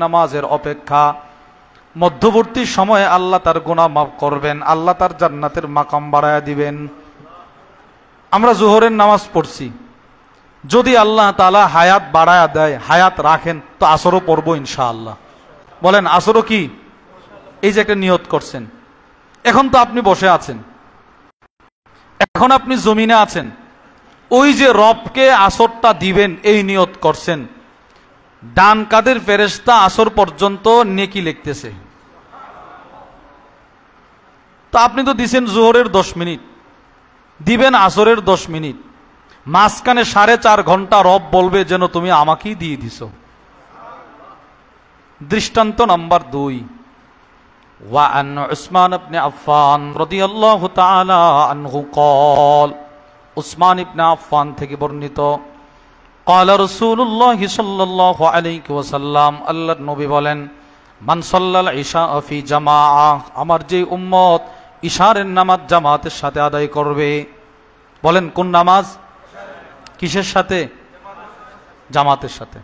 নামাজের অপেক্ষা। মধ্যবর্তী সময়ে আল্লাহ তার গুনাহ মাফ করবেন, আল্লাহ তার জান্নাতের মাকাম বাড়ায়া দিবেন। আমরা জোহরের নামাজ পড়ছি, যদি আল্লাহ তাআলা হায়াত বাড়ায়া দেয়, হায়াত রাখেন, তো আসরও পড়বো ইনশাআল্লাহ। বলেন আসরও কি? এই যে একটা নিয়ত করছেন, এখন তো আপনি বসে আছেন, এখন আপনি জমিনে আছেন, ওই যে রবকে আসরটা দিবেন এই নিয়ত করছেন, ডান কাঁধের ফেরেশতা আসর পর্যন্ত নেকি লিখতেছে। তো আপনি তো দিছেন জোহরের 10 মিনিট, দিবেন আসরের 10 মিনিট, মাঝখানে 4.5 ঘন্টা রব বলবে যেন তুমি আমাকেই দিয়ে দিছো। দৃষ্টান্ত নাম্বার 2, وعن عثمان بن عفان رضي الله تعالى عنه قال, উসমান ইবনে আফফান থেকে বর্ণিত, قال رسول الله صلى الله عليه وسلم, আল্লাহর নবী বলেন, মান সাল্লাল ইশা ফি জামাআহ, আমার যে উম্মত ইশারের নামাজ জামাতের সাথে আদায় করবে। বলেন কোন নামাজ? কিসের সাথে? জামাতের সাথে।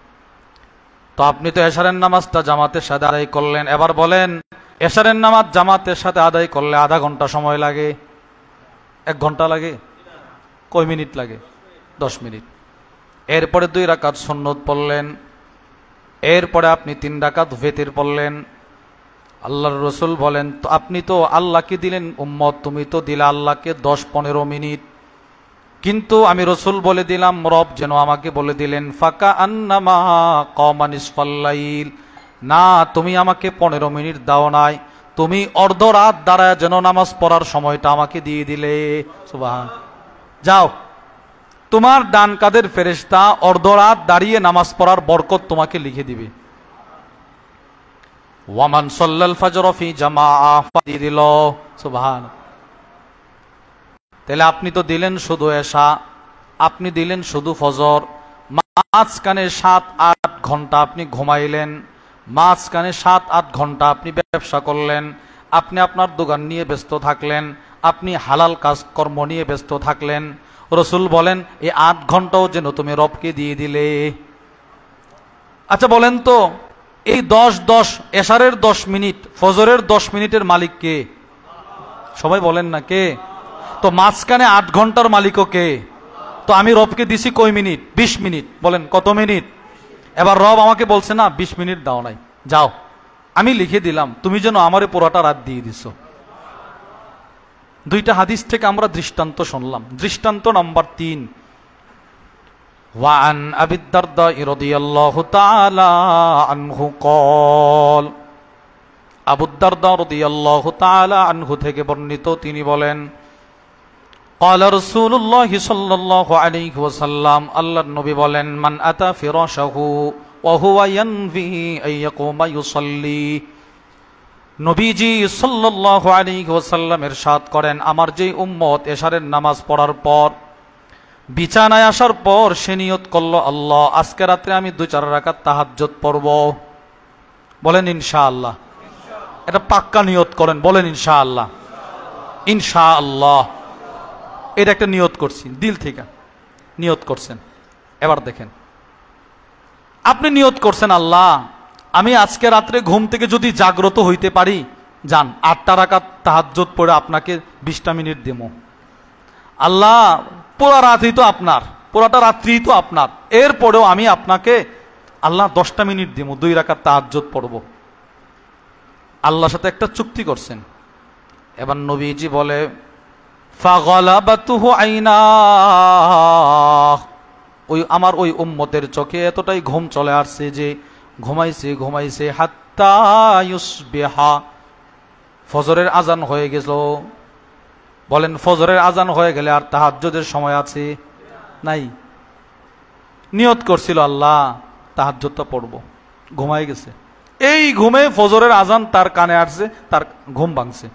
তো আপনি তো এশারের নামাজটা জামাতের সাথে আদায় করলেন, এবার বলেন এশারের নামাজ জামাতের সাথে আদায় করলে আধা ঘন্টা সময় লাগে? 1 ঘন্টা লাগে? কয় মিনিট লাগে? 10 মিনিট। এরপরে 2 রাকাত সুন্নত পড়লেন, এরপরে আপনি 3 রাকাত ভিতর পড়লেন। আল্লাহর রাসূল বলেন, তো আপনি তো আল্লাহকে দিলেন উম্মত, তুমি তো দিলে আল্লাহকে 10-15 মিনিট, কিন্তু আমি রাসূল বলে দিলাম, রব যেন আমাকে বলে দিলেন, ফাকা আন্নামা কামা নিসফাল লাইল, না তুমি আমাকে 15 মিনিট দাও নাই, তুমি অর্ধরাত দাঁড়ায় যেন নামাজ পড়ার সময়টা আমাকে দিয়ে দিলে। সুবহান। যাও, তোমার ডান কাঁধের ফেরেশতা অর্ধরাত দাঁড়িয়ে নামাজ পড়ার বরকত তোমাকে লিখে দিবে। ওয়ামান সাল্লাল ফাজর ফি জামাআহ, দিয়ে দিল। সুবহান। তাহলে আপনি তো দিলেন শুধু এশা, আপনি দিলেন শুধু ফজর, মাঝখানে 7-8 ঘন্টা আপনি ঘুমাইলেন, মাঝখানে 7-8 ঘন্টা আপনি ব্যবসা করলেন, আপনি আপনার দোকান নিয়ে ব্যস্ত থাকলেন, আপনি হালাল কাজ কর্ম নিয়ে ব্যস্ত থাকলেন। রাসূল বলেন এই 8 ঘন্টাও যেন তুমি রবকে দিয়ে দিলে। আচ্ছা বলেন তো, এই 10-10 এশারের 10 মিনিট, ফজরের 10 মিনিটের মালিক কে? সবাই বলেন না কে? তো মাঝখানে 8 ঘন্টার মালিকও কে? তো আমি রবকে দিছি কয় মিনিট? 20 মিনিট। বলেন কত মিনিট? এবার রব আমাকে বলছে না 20 মিনিট দাও নাই, যাও আমি লিখে দিলাম, তুমি যেন আমারে পুরোটা রাত দিয়ে দিছো। 2টা হাদিস থেকে আমরা দৃষ্টান্ত শুনলাম। দৃষ্টান্ত নাম্বার 3, ওয়ান আবি দারদা রাদিয়াল্লাহু তাআলা আনহু قال, আবু দারদা রাদিয়াল্লাহু তাআলা আনহু থেকে বর্ণিত, তিনি বলেন, قال رسول الله صلى الله عليه وسلم, আল্লাহর নবী বলেন, মান আতা ফিরাশাহু ওয়া হুয়া ইয়ানভি আন ইয়াকুমা ইউসাল্লি, নবীজি সাল্লাল্লাহু আলাইহি ওয়াসাল্লাম ইরশাদ করেন, আমার যে উম্মত এশারের নামাজ পড়ার পর বিছানায় আসার পর সে নিয়ত করলো, আল্লাহ আজকে রাতে আমি 2-4 রাকাত তাহাজ্জুদ পড়ব। বলেন ইনশাআল্লাহ। এটা পাক্কা নিয়ত করেন, বলেন ইনশাআল্লাহ। ইনশাআল্লাহ, এটা একটা নিয়ত করছি, দিল থেকে নিয়ত করছেন। এবার দেখেন, আপনি নিয়ত করছেন, আল্লাহ আমি আজকে রাত্রে ঘুম থেকে যদি জাগ্রত হইতে পারি, যান 8টা রাকাত তাহাজ্জুদ পড়ে আপনাকে 20টা মিনিট দেব। আল্লাহ পুরা রাতই তো আপনার, পুরাটা রাত্রিই তো আপনার, এরপরেও আমি আপনাকে আল্লাহ 10টা মিনিট দেব, 2 রাকাত তাহাজ্জুদ পড়ব। আল্লাহর সাথে একটা চুক্তি করছেন। এবার নবীজি বলে, ফাগলাবাতুহু আইনাহ, ওই আমার ওই উম্মতের চোখে এতটাই ঘুম চলে আসছে যে ঘুমাইছে হাত্তা ইউসবিহা, ফজরের আজান হয়ে গেল। বলেন ফজরের আজান হয়ে গেলে আর তাহাজ্জুদের সময় আছে? নাই। নিয়ত করছিল আল্লাহ তাহাজ্জুদটা পড়ব, ঘুমাই গেছে। এই ঘুমে ফজরের আজান তার কানে আসছে, তার ঘুম ভাঙছে।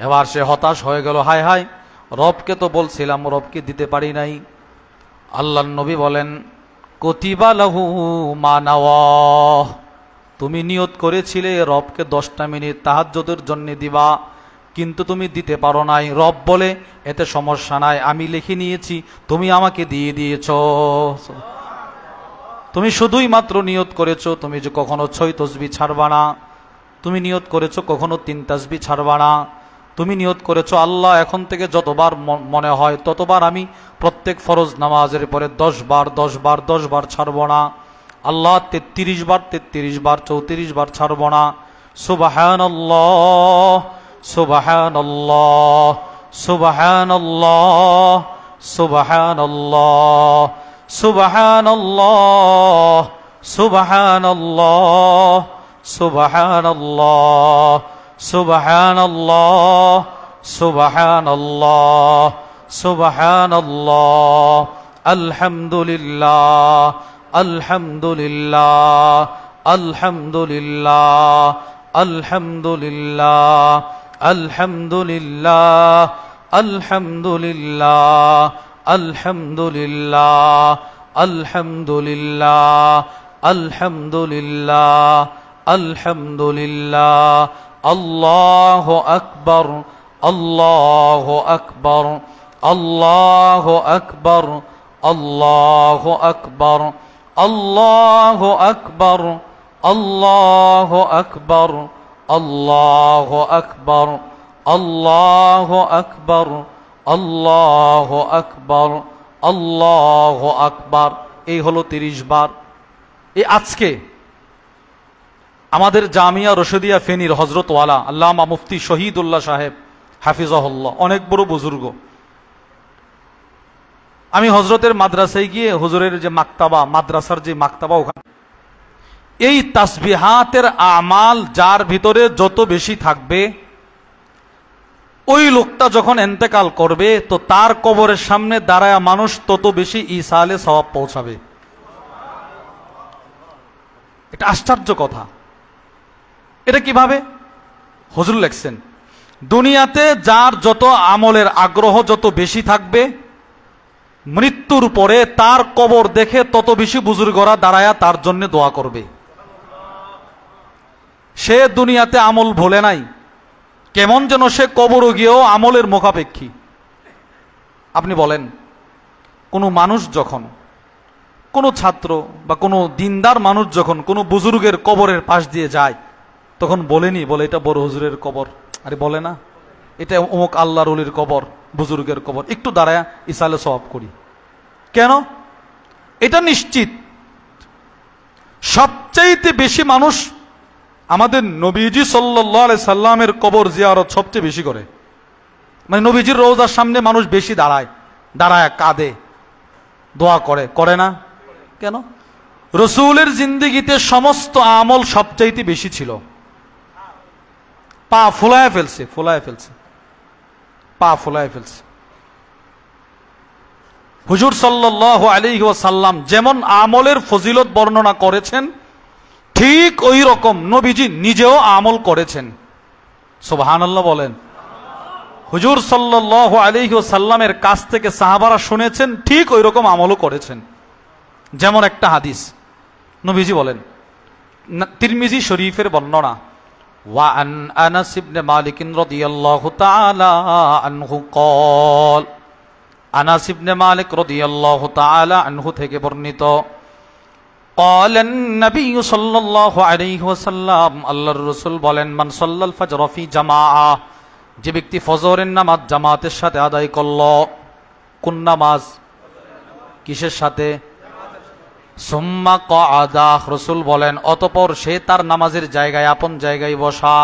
এবার সে হতাশ হয়ে গেল, হায় হায় রবকে তো বলছিলাম, রবকে দিতে পারি নাই। আল্লাহর নবী বলেন, কুতিবা লাহু মা নাওয়া, তুমি নিয়ত করেছিলে রবকে 10টা মিনিট তাহাজ্জুদের জন্য দিবা, কিন্তু তুমি দিতে পারো নাই। রব বলে এতে সমস্যা নাই, আমি লিখে নিয়েছি, তুমি আমাকে দিয়ে দিয়েছো। তুমি শুধুই মাত্র নিয়ত করেছো তুমি যে কখনো 6 তাসবিহ ছাড়বা না, তুমি নিয়ত করেছো কখনো 3 তাসবিহ ছাড়বা না, তুমি নিয়ত করেছো আল্লাহ এখন থেকে যতবার মনে হয় ততবার আমি প্রত্যেক ফরজ নামাজের পরে 10 বার 10 বার 10 বার ছাড়বো না, আল্লাহ 33 বার 33 বার 34 বার ছাড়বো না। সুবহানাল্লাহ সুবহানাল্লাহ সুবহানাল্লাহ সুবহানাল্লাহ সুবহানাল্লাহ সুবহানাল্লাহ সুবহানাল্লাহ সুবহানাল্লাহ সুবহানাল্লাহ সুবহানাল্লাহ আলহামদুলিল্লাহ আলহামদুলিল্লাহ আলহামদুলিল্লাহ আলহামদুলিল্লাহ আলহামদুলিল্লাহ আলহামদুলিল্লাহ আলহামদুলিল্লাহ আলহামদুলিল্লাহ আলহামদুলিল্লাহ আলহামদুলিল্লাহ আল্লাহু আকবার আল্লাহু আকবার আল্লাহু আকবার আল্লাহু আকবার আল্লাহু আকবার আল্লাহু আকবার আল্লাহু আকবার আল্লাহু আকবার আল্লাহু আকবার আল্লাহু আকবার। এই হলো 30 বার। এই আজকে আমাদের জামিয়া রশিদিয়া ফেনীর হযরত ওয়ালা আল্লামা মুফতি শহীদুল্লাহ সাহেব হাফিজাহুল্লাহ অনেক বড় বুজুর্গ। আমি হযরতের মাদ্রাসায় গিয়ে হুজুরের যে মাকতাবা, মাদ্রাসার যে মাকতাবা, ওখানে এই তাসবিহাতের আমাল যার ভিতরে যত বেশি থাকবে ওই লোকটা যখন ইন্তেকাল করবে তো তার কবরের সামনে দাঁড়ায়া মানুষ তত বেশি ইসালে সওয়াব পৌঁছাবে। এটা আশ্চর্য কথা। এটা কিভাবে? হুজুর লেখছেন দুনিয়াতে যার যত আমলের আগ্রহ যত বেশি থাকবে মৃত্যুর পরে তার কবর দেখে তত বেশি বুজুর্গরা দাঁড়ায়া তার জন্য দোয়া করবে। সে দুনিয়াতে আমল ভোলে নাই, কেমন যেন সে কবর গিয়েও আমলের মুখাপেক্ষী। আপনি বলেন কোনো মানুষ যখন, কোনো ছাত্র বা কোনো দিনদার মানুষ যখন কোনো বুজুর্গের কবরের পাশ দিয়ে যায় তখন বলেনি, বলে এটা বড় হুজুরের কবর, আরে বলে না এটা অমুক আল্লাহর ওলির কবর, বুজুর্গের কবর, একটু দাঁড়ায় ইসালে সওয়াব করি। কেন? এটা নিশ্চিত সবচাইতে বেশি মানুষ আমাদের নবীজি সাল্লাল্লাহু আলাইহি সাল্লামের কবর জিয়ারত সবচেয়ে বেশি করে। মানে নবীজির রওজার সামনে মানুষ বেশি দাঁড়ায়, দাঁড়ায় কাঁদে, দোয়া করে, করে না? কেন? রসূলের জিন্দেগিতে সমস্ত আমল সবচাইতে বেশি ছিল। পা ফুলায় ফেলছে, ফুলায় ফেলছে, পা ফুলায় ফেলছে। হুজুর সাল্লাল্লাহু আলাইহি ওয়াসাল্লাম যেমন আমলের ফজিলত বর্ণনা করেছেন ঠিক ওই রকম নবীজি নিজেও আমল করেছেন। সুবহানাল্লাহ বলেন। হুজুর সাল্লাল্লাহু আলাইহি ওয়াসাল্লামের কাছ থেকে সাহাবারা শুনেছেন, ঠিক ওই রকম আমলও করেছেন। যেমন একটা হাদিস নবীজি বলেন, তিরমিজি শরীফের বর্ণনা, ওয়া আন আনাস ইবনে মালিক রাদিয়াল্লাহু তাআলা আনহু ক্বাল, আনাস ইবনে মালিক রাদিয়াল্লাহু তাআলা আনহু থেকে বর্ণিত, قال النبي صلى الله عليه وسلم, আল্লাহর রাসূল বলেন, মান সাল্লাল ফজর ফি জামাআহ, যে ব্যক্তি ফজরের নামাজ জামাতের সাথে আদায় করল। কোন নামাজ? কিসের সাথে? সুম্মা ক্বাদা, রাসূল বলেন অতঃপর সে তার নামাজের জায়গায় আপন জায়গায় বসা।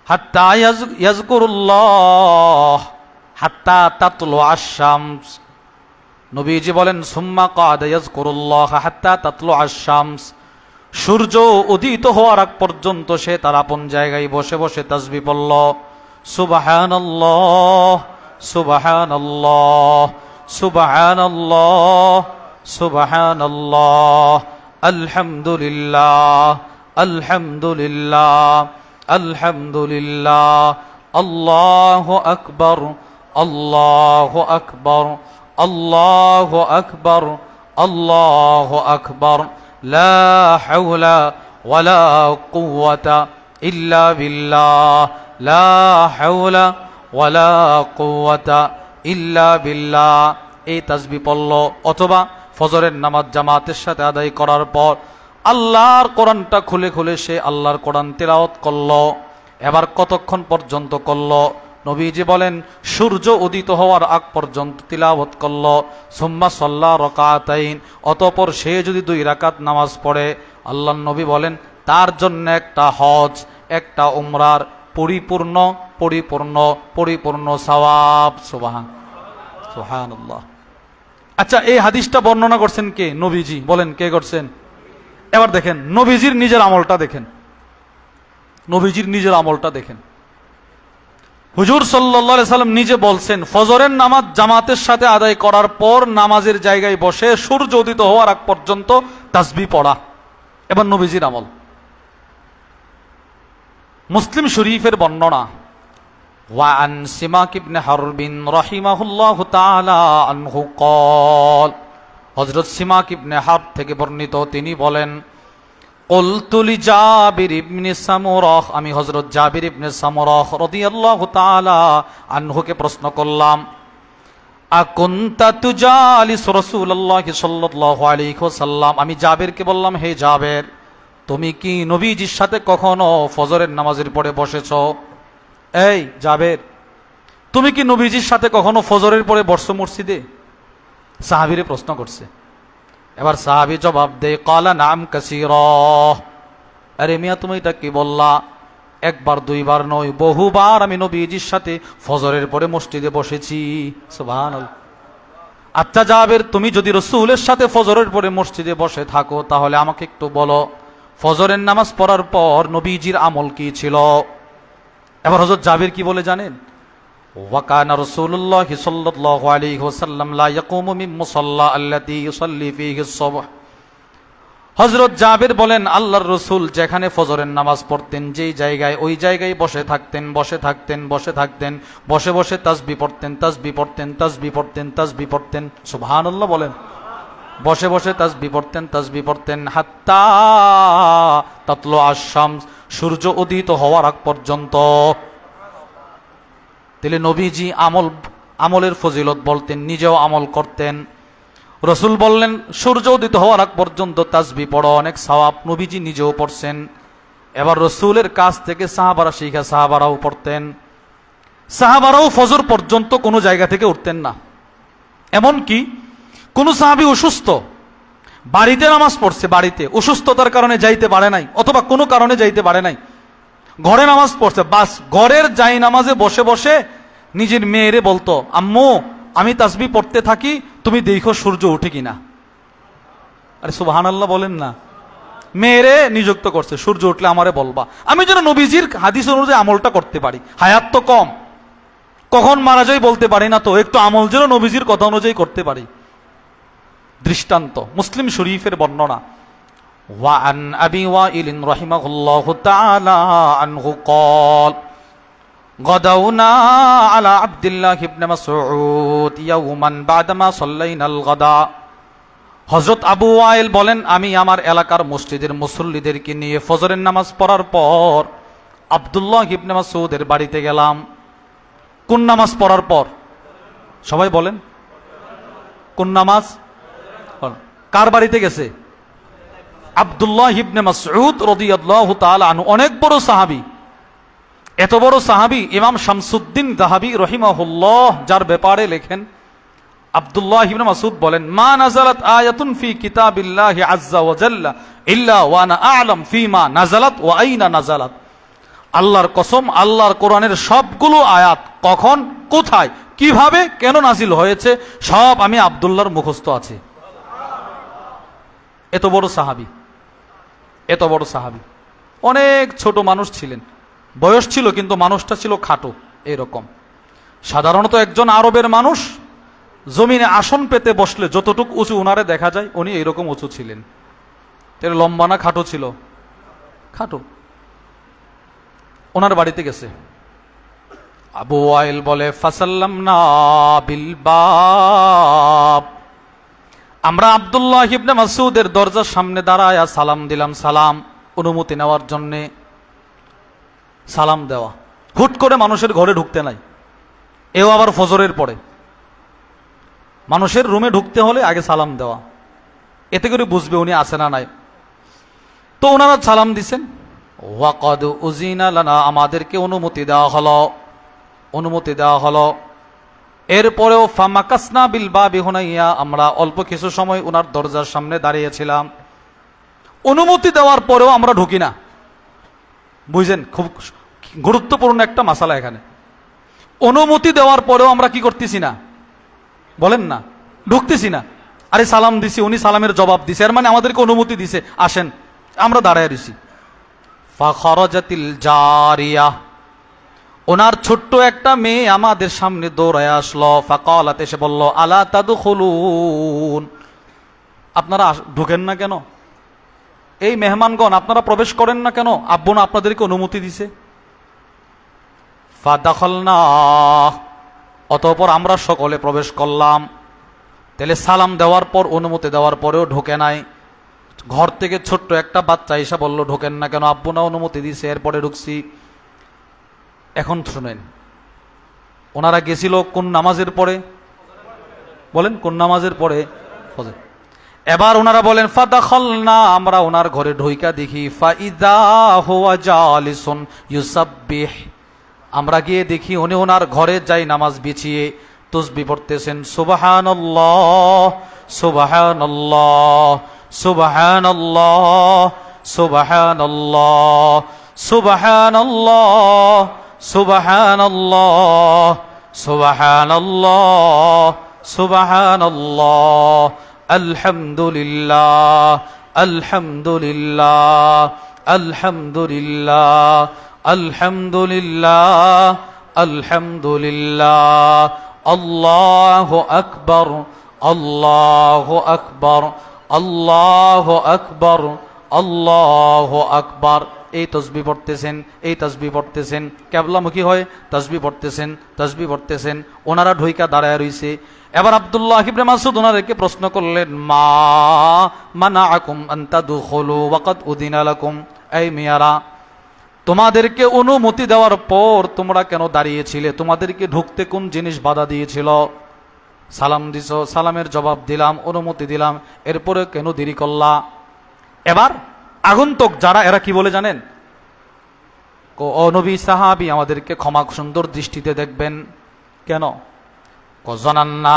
হাত্তা ইয়াযকুরুল্লাহ হাত্তা তাতলু আশ-শামস, নবীজি বলেন সুম্মা ক্বাদা ইয়াযকুরুল্লাহ হাত্তা তাতলু আশ-শামস, সূর্য উদিত হওয়ার আগ পর্যন্ত সে তার আপন জায়গায় বসে বসে তাসবিহ পড়ল। সুবহানাল্লাহ সুবহানাল্লাহ সুবহানাল্লাহ সুবহানাল্লাহ আলহামদুলিল্লাহ আলহামদুলিল্লাহ আলহামদুলিল্লাহ আল্লাহু আকবার আল্লাহু আকবার আল্লাহু আকবার আল্লাহু আকবার লা হাওলা ওয়ালা কুওয়াতা ইল্লা বিল্লাহ লা হাওলা ওয়ালা কুওয়াতা ইল্লা বিল্লাহ। এই তাসবিহ পড়ল, অথবা ফজরের নামাজ জামাতের সাথে আদায় করার পর আল্লাহর কোরআনটা খুলে খুলে সে আল্লাহর কোরআন তিলাওয়াত করলো। এবার কতক্ষণ পর্যন্ত করলো? নবীজি বলেন সূর্য উদিত হওয়ার আগ পর্যন্ত তিলাওয়াত করলো। সুম্মা সাল্লা রাকাতাইন, অতঃপর সে যদি 2 রাকাত নামাজ পড়ে, আল্লাহর নবী বলেন তার জন্য একটা হজ, একটা উমরার পরিপূর্ণ পরিপূর্ণ পরিপূর্ণ সওয়াব। সুবহানাল্লাহ। আচ্ছা, এই হাদিসটা বর্ণনা করছেন কে? নবীজি। বলেন কে করছেন? এবার দেখেন নবীজির নিজের আমলটা দেখেন, নবীজির নিজের আমলটা দেখেন। হুজুর সাল্লাল্লাহু আলাইহি সাল্লাম নিজে বলছেন ফজরের নামাজ জামাতের সাথে আদায় করার পর নামাজের জায়গায় বসে সূর্য উদিত হওয়ার আগ পর্যন্ত তাসবিহ পড়া। এবার নবীজির আমল। মুসলিম শরীফের বর্ণনা, ওয়ান সিমাক ইবনে হারবিন রাহিমাহুল্লাহু তাআলা আনহু ক্বাল, হযরত সিমাক ইবনে হারব থেকে বর্ণিত, তিনি বলেন কুলতু লিজাবির ইবনে সামুরাহ, আমি হযরত জাবির ইবনে সামুরাহ রাদিয়াল্লাহু তাআলা আনহুকে প্রশ্ন করলাম, আকুনতা তুজালিস রাসূলুল্লাহ সাল্লাল্লাহু আলাইহি ওয়াসাল্লাম, আমি জাবিরকে বললাম হে জাবির, তুমি কি নবীজির সাথে কখনো ফজরের নামাজের পরে বসেছো? এই জাবির, তুমি কি নবীজির সাথে কখনো ফজরের পরে বসছো মসজিদে? সাহাবীরে প্রশ্ন করছে। এবার সাহাবী জবাব দেয়, ক্বালা নাম কাসীরা। আরে মিয়া, তুমি এটা কি বললা? একবার দুইবার নয়, বহুবার আমি নবীজির সাথে ফজরের পরে মসজিদে বসেছি। সুবহানাল্লাহ। আচ্ছা জাবির, তুমি যদি রাসূলের সাথে ফজরের পরে মসজিদে বসে থাকো তাহলে আমাকে একটু বলো ফজরের নামাজ পড়ার পর নবীজির আমল কি ছিল? এবার হযরত জাবির কি বলে জানেন? ওয়াকানা রাসূলুল্লাহ সাল্লাল্লাহু আলাইহি ওয়াসাল্লাম লা ইয়াকুমু মিন মুসাল্লা আল্লাতী ইউসাল্লি ফীহি আস-সুবহ। হযরত জাবির বলেন আল্লাহর রাসূল যেখানে ফজরের নামাজ পড়তেন, যেই জায়গায়, ওই জায়গায় বসে থাকতেন, বসে থাকতেন, বসে থাকতেন, বসে বসে তাসবিহ পড়তেন, তাসবিহ পড়তেন, তাসবিহ পড়তেন, তাসবিহ পড়তেন। সুবহানাল্লাহ বলেন। বসে বসে তাসবিহ পড়তেন, তাসবিহ পড়তেন, হাত্তা তাতলু আশ-শামস, সূর্য উদিত হওয়ার আগ পর্যন্ত। তাহলে নবীজি আমলের ফজিলত বলতেন, নিজেও আমল করতেন। রাসূল বললেন সূর্য উদিত হওয়ার আগ পর্যন্ত তাসবিহ পড়ো, অনেক সওয়াব। নবীজি নিজেও পড়ছেন। এবার রাসূলের কাছ থেকে সাহাবারা শিখা, সাহাবারাও পড়তেন। সাহাবারাও ফজর পর্যন্ত কোনো জায়গা থেকে উঠতেন না। এমনকি কোন সাহাবী অসুস্থ, বাড়িতে নামাজ পড়ছে, বাড়িতে অসুস্থতার কারণে যাইতে পারে নাই, অথবা কোনো কারণে যাইতে পারে নাই, ঘরে নামাজ পড়ছে, বাস ঘরের যাই নামাজে বসে বসে নিজের মেয়েরে বলতো, আম্মু আমি তাসবিহ পড়তে থাকি, তুমি দেখো সূর্য উঠে কিনা। আরে সুবহানাল্লাহ বলেন না। মেয়েরে নিযুক্ত করছে, সূর্য উঠলে আমারে বলবা, আমি যেন নবীজির হাদিস অনুযায়ী আমলটা করতে পারি। হায়াত তো কম, কখন মারা যাই বলতে পারি না, তো একটু আমল যেন নবীজির কথা অনুযায়ী করতে পারি। দৃষ্টান্ত মুসলিম শরীফের বর্ণনা, ওয়ান আবি ওয়াইল রাহিমাহুল্লাহু তাআলা আনহু ক্বাল গাদাউনা আলা আব্দুল্লাহ ইবনে মাসউদ ইয়াওমান বাদামা সাল্লাইনাল গাদা। হযরত আবু ওয়াইল বলেন আমি আমার এলাকার মসজিদের মুসল্লিদেরকে নিয়ে ফজরের নামাজ পড়ার পর আব্দুল্লাহ ইবনে মাসউদের বাড়িতে গেলাম। কোন নামাজ পড়ার পর? সবাই বলেন কোন নামাজ? কার বাড়িতে গেছে? আব্দুল্লাহ ইবনে মাসউদ রাদিয়াল্লাহু তাআলা আনহু, অনেক বড় সাহাবী। এত বড় সাহাবী ইমাম শামসুদ্দিন যাহাবী রাহিমাহুল্লাহ যার ব্যাপারে লেখেন, আব্দুল্লাহ ইবনে মাসউদ বলেন, মা নাযালাত আয়াতুন ফি কিতাবিল্লাহি আযজা ওয়া জাল্লা ইল্লা ওয়া আনা আ'লাম ফীমা নাযালাত ওয়া আইনা নাযালাত। আল্লাহর কসম, আল্লাহর কোরআনের সবগুলো আয়াত কখন, কোথায়, কিভাবে, কেন নাজিল হয়েছে সব আমি আব্দুল্লাহর মুখস্থ আছে। এত বড় সাহাবী, এত বড় সাহাবী। অনেক ছোট মানুষ ছিলেন, বয়স ছিল কিন্তু মানুষটা ছিল খাটো। এরকম সাধারণত একজন আরবের মানুষ জমিনে আসন পেতে বসলে যতটুক উঁচু উনারে দেখা যায়, উনি এইরকম উঁচু ছিলেন। তাহলে লম্বা না খাটো ছিল? খাটো। ওনার বাড়িতে গেছে। আবু ওয়াইল বলে, ফাসাল্লামনা বিল বাব, আমরা আব্দুল্লাহ ইবনে মাসউদের দরজার সামনে দাঁড়ায় সালাম দিলাম। সালাম অনুমতি নেওয়ার জন্যে সালাম দেওয়া। হুট করে মানুষের ঘরে ঢুকতে নাই, এও আবার ফজরের পরে। মানুষের রুমে ঢুকতে হলে আগে সালাম দেওয়া। এতে করে বুঝবে উনি আছে না নাই। তো ওনারা সালাম দিছেন, ওয়াকাদ উজিনা লানা, আমাদেরকে অনুমতি দেওয়া হলো, অনুমতি দেওয়া হলো। এরপরেও ফামাকাসনা বিল বাবি হুনাইয়া, আমরা অল্প কিছু সময় ওনার দরজার সামনে দাঁড়িয়েছিলাম। অনুমতি দেওয়ার পরেও আমরা ঢুকি না। বুঝছেন, খুব গুরুত্বপূর্ণ একটা মাসালা এখানে। অনুমতি দেওয়ার পরেও আমরা কি করতেছি না, বলেন না, ঢুকতেছি না। আরে সালাম দিছি, উনি সালামের জবাব দিছে, এর মানে আমাদেরকে অনুমতি দিছে, আসেন, আমরা দাঁড়ায় রইছি। ফাখরাজাতিল জারিয়া, ওনার ছোট্ট একটা মেয়ে আমাদের সামনে দৌড়ায় আসলো। ফাকালাত, এসে বলল, আলা তাদখুলুন, আপনারা ঢুকেন না কেন? এই মেহমানগণ আপনারা প্রবেশ করেন না কেন? আব্বু না আপনাদেরকে অনুমতি দিছে। ফাদাখালনা, অতঃপর আমরা সকলে প্রবেশ করলাম। তাহলে সালাম দেওয়ার পর, অনুমতি দেওয়ার পরেও ঢোকে নাই। ঘর থেকে ছোট্ট একটা বাচ্চা এসে বলল, ঢোকেন না কেন? আব্বু না অনুমতি দিছে, এরপরে ঢুকছি। এখন শুনেন, ওনারা গেছিল কোন নামাজের পরে? বলেন, কোন নামাজের পরে? ফজর। এবার ওনারা বলেন, ফাদাখালনা, আমরা ওনার ঘরে ঢুইকা দেখি, ফাইদা হুয়া জালিসুন ইউসাব্বিহ, আমরা গিয়ে দেখি উনি ওনার ঘরে যাই নামাজ বিছিয়ে তাসবিহ পড়তেছেন। সুবহানাল্লাহ, সুবহানাল্লাহ, সুবহানাল্লাহ, সুবহানাল্লাহ, সুবহানাল্লাহ, সুবহানাল্লাহ, সুবহানাল্লাহ, সুবহানাল্লাহ, আলহামদুলিল্লাহ, আলহামদুলিল্লাহ, আলহামদুলিল্লাহ, আলহামদুলিল্লাহ, আলহামদুলিল্লাহ, আল্লাহু আকবার, আল্লাহু আকবার, আল্লাহু আকবার, আল্লাহু আকবার। এই তাসবিহ পড়তেছেন, এই তাসবিহ পড়তেছেন, কিবলামুখী হয় তাসবিহ পড়তেছেন, তাসবিহ পড়তেছেন। ওনারা ঢুইকা দাঁড়ায় রইছে। এবার আব্দুল্লাহ ইবনে মাসউদ ওনাদেরকে প্রশ্ন করলেন, মা মানাআকুম আন তাদখুলু ওয়াকাদ উযিনা লাকুম, এই মিয়ারা, তোমাদেরকে অনুমতি দেওয়ার পর তোমরা কেন দাঁড়িয়েছিলে? তোমাদেরকে ঢুকতে কোন জিনিস বাধা দিয়েছিল? সালাম দিছো, সালামের জবাব দিলাম, অনুমতি দিলাম, এরপরে কেন দেরি করলা? এবার আগন্তুক যারা, এরা কি বলে জানেন? ও নবী, সাহাবী, আমাদেরকে ক্ষমা সুন্দর দৃষ্টিতে দেখবেন। কেন? জানান্না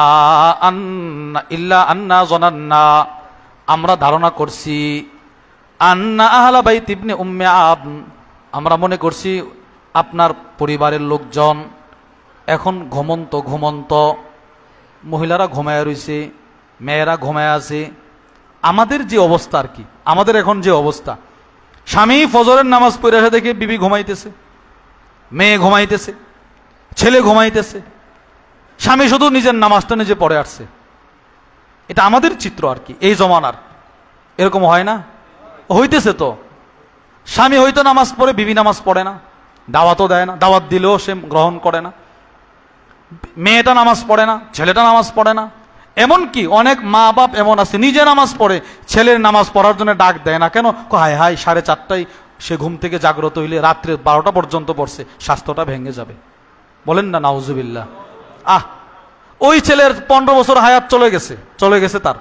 আন্না ইল্লা আন্না জানান্না, আমরা ধারণা করছি, আন্না আহলা বাইত ইবনে উম্মে আব, আমরা মনে করছি আপনার পরিবারের লোকজন এখন ঘুমন্ত ঘুমন্ত, মহিলারা ঘুমায় রয়েছে, মেয়েরা ঘুমায় আছে। আমাদের যে অবস্থা আর কি, আমাদের এখন যে অবস্থা, স্বামী ফজরের নামাজ পড়ে এসে দেখে বিবি ঘুমাইতেছে, মেয়ে ঘুমাইতেছে, ছেলে ঘুমাইতেছে, স্বামী শুধু নিজের নামাজটা নিজে পড়ে আসছে। এটা আমাদের চিত্র আর কি, এই জমানার। এরকম হয় না? হইতেছে তো। স্বামী হয়তো নামাজ পড়ে, বিবি নামাজ পড়ে না, দাওয়াতও দেয় না, দাওয়াত দিলেও সে গ্রহণ করে না। মেয়েটা নামাজ পড়ে না, ছেলেটা নামাজ পড়ে না। এমনকি অনেক মা বাপ এমন আছে, নিজে নামাজ পড়ে, ছেলের নামাজ পড়ার জন্য ডাক দেয় না। কেন? হায় হায়, 4:30টায় সে ঘুম থেকে জাগ্রত হইলে রাত্রে 12টা পর্যন্ত পড়ছে, স্বাস্থ্যটা ভেঙে যাবে। বলেন না নাউজুবিল্লাহ। ওই ছেলের 15 বছর হায়াত চলে গেছে তার,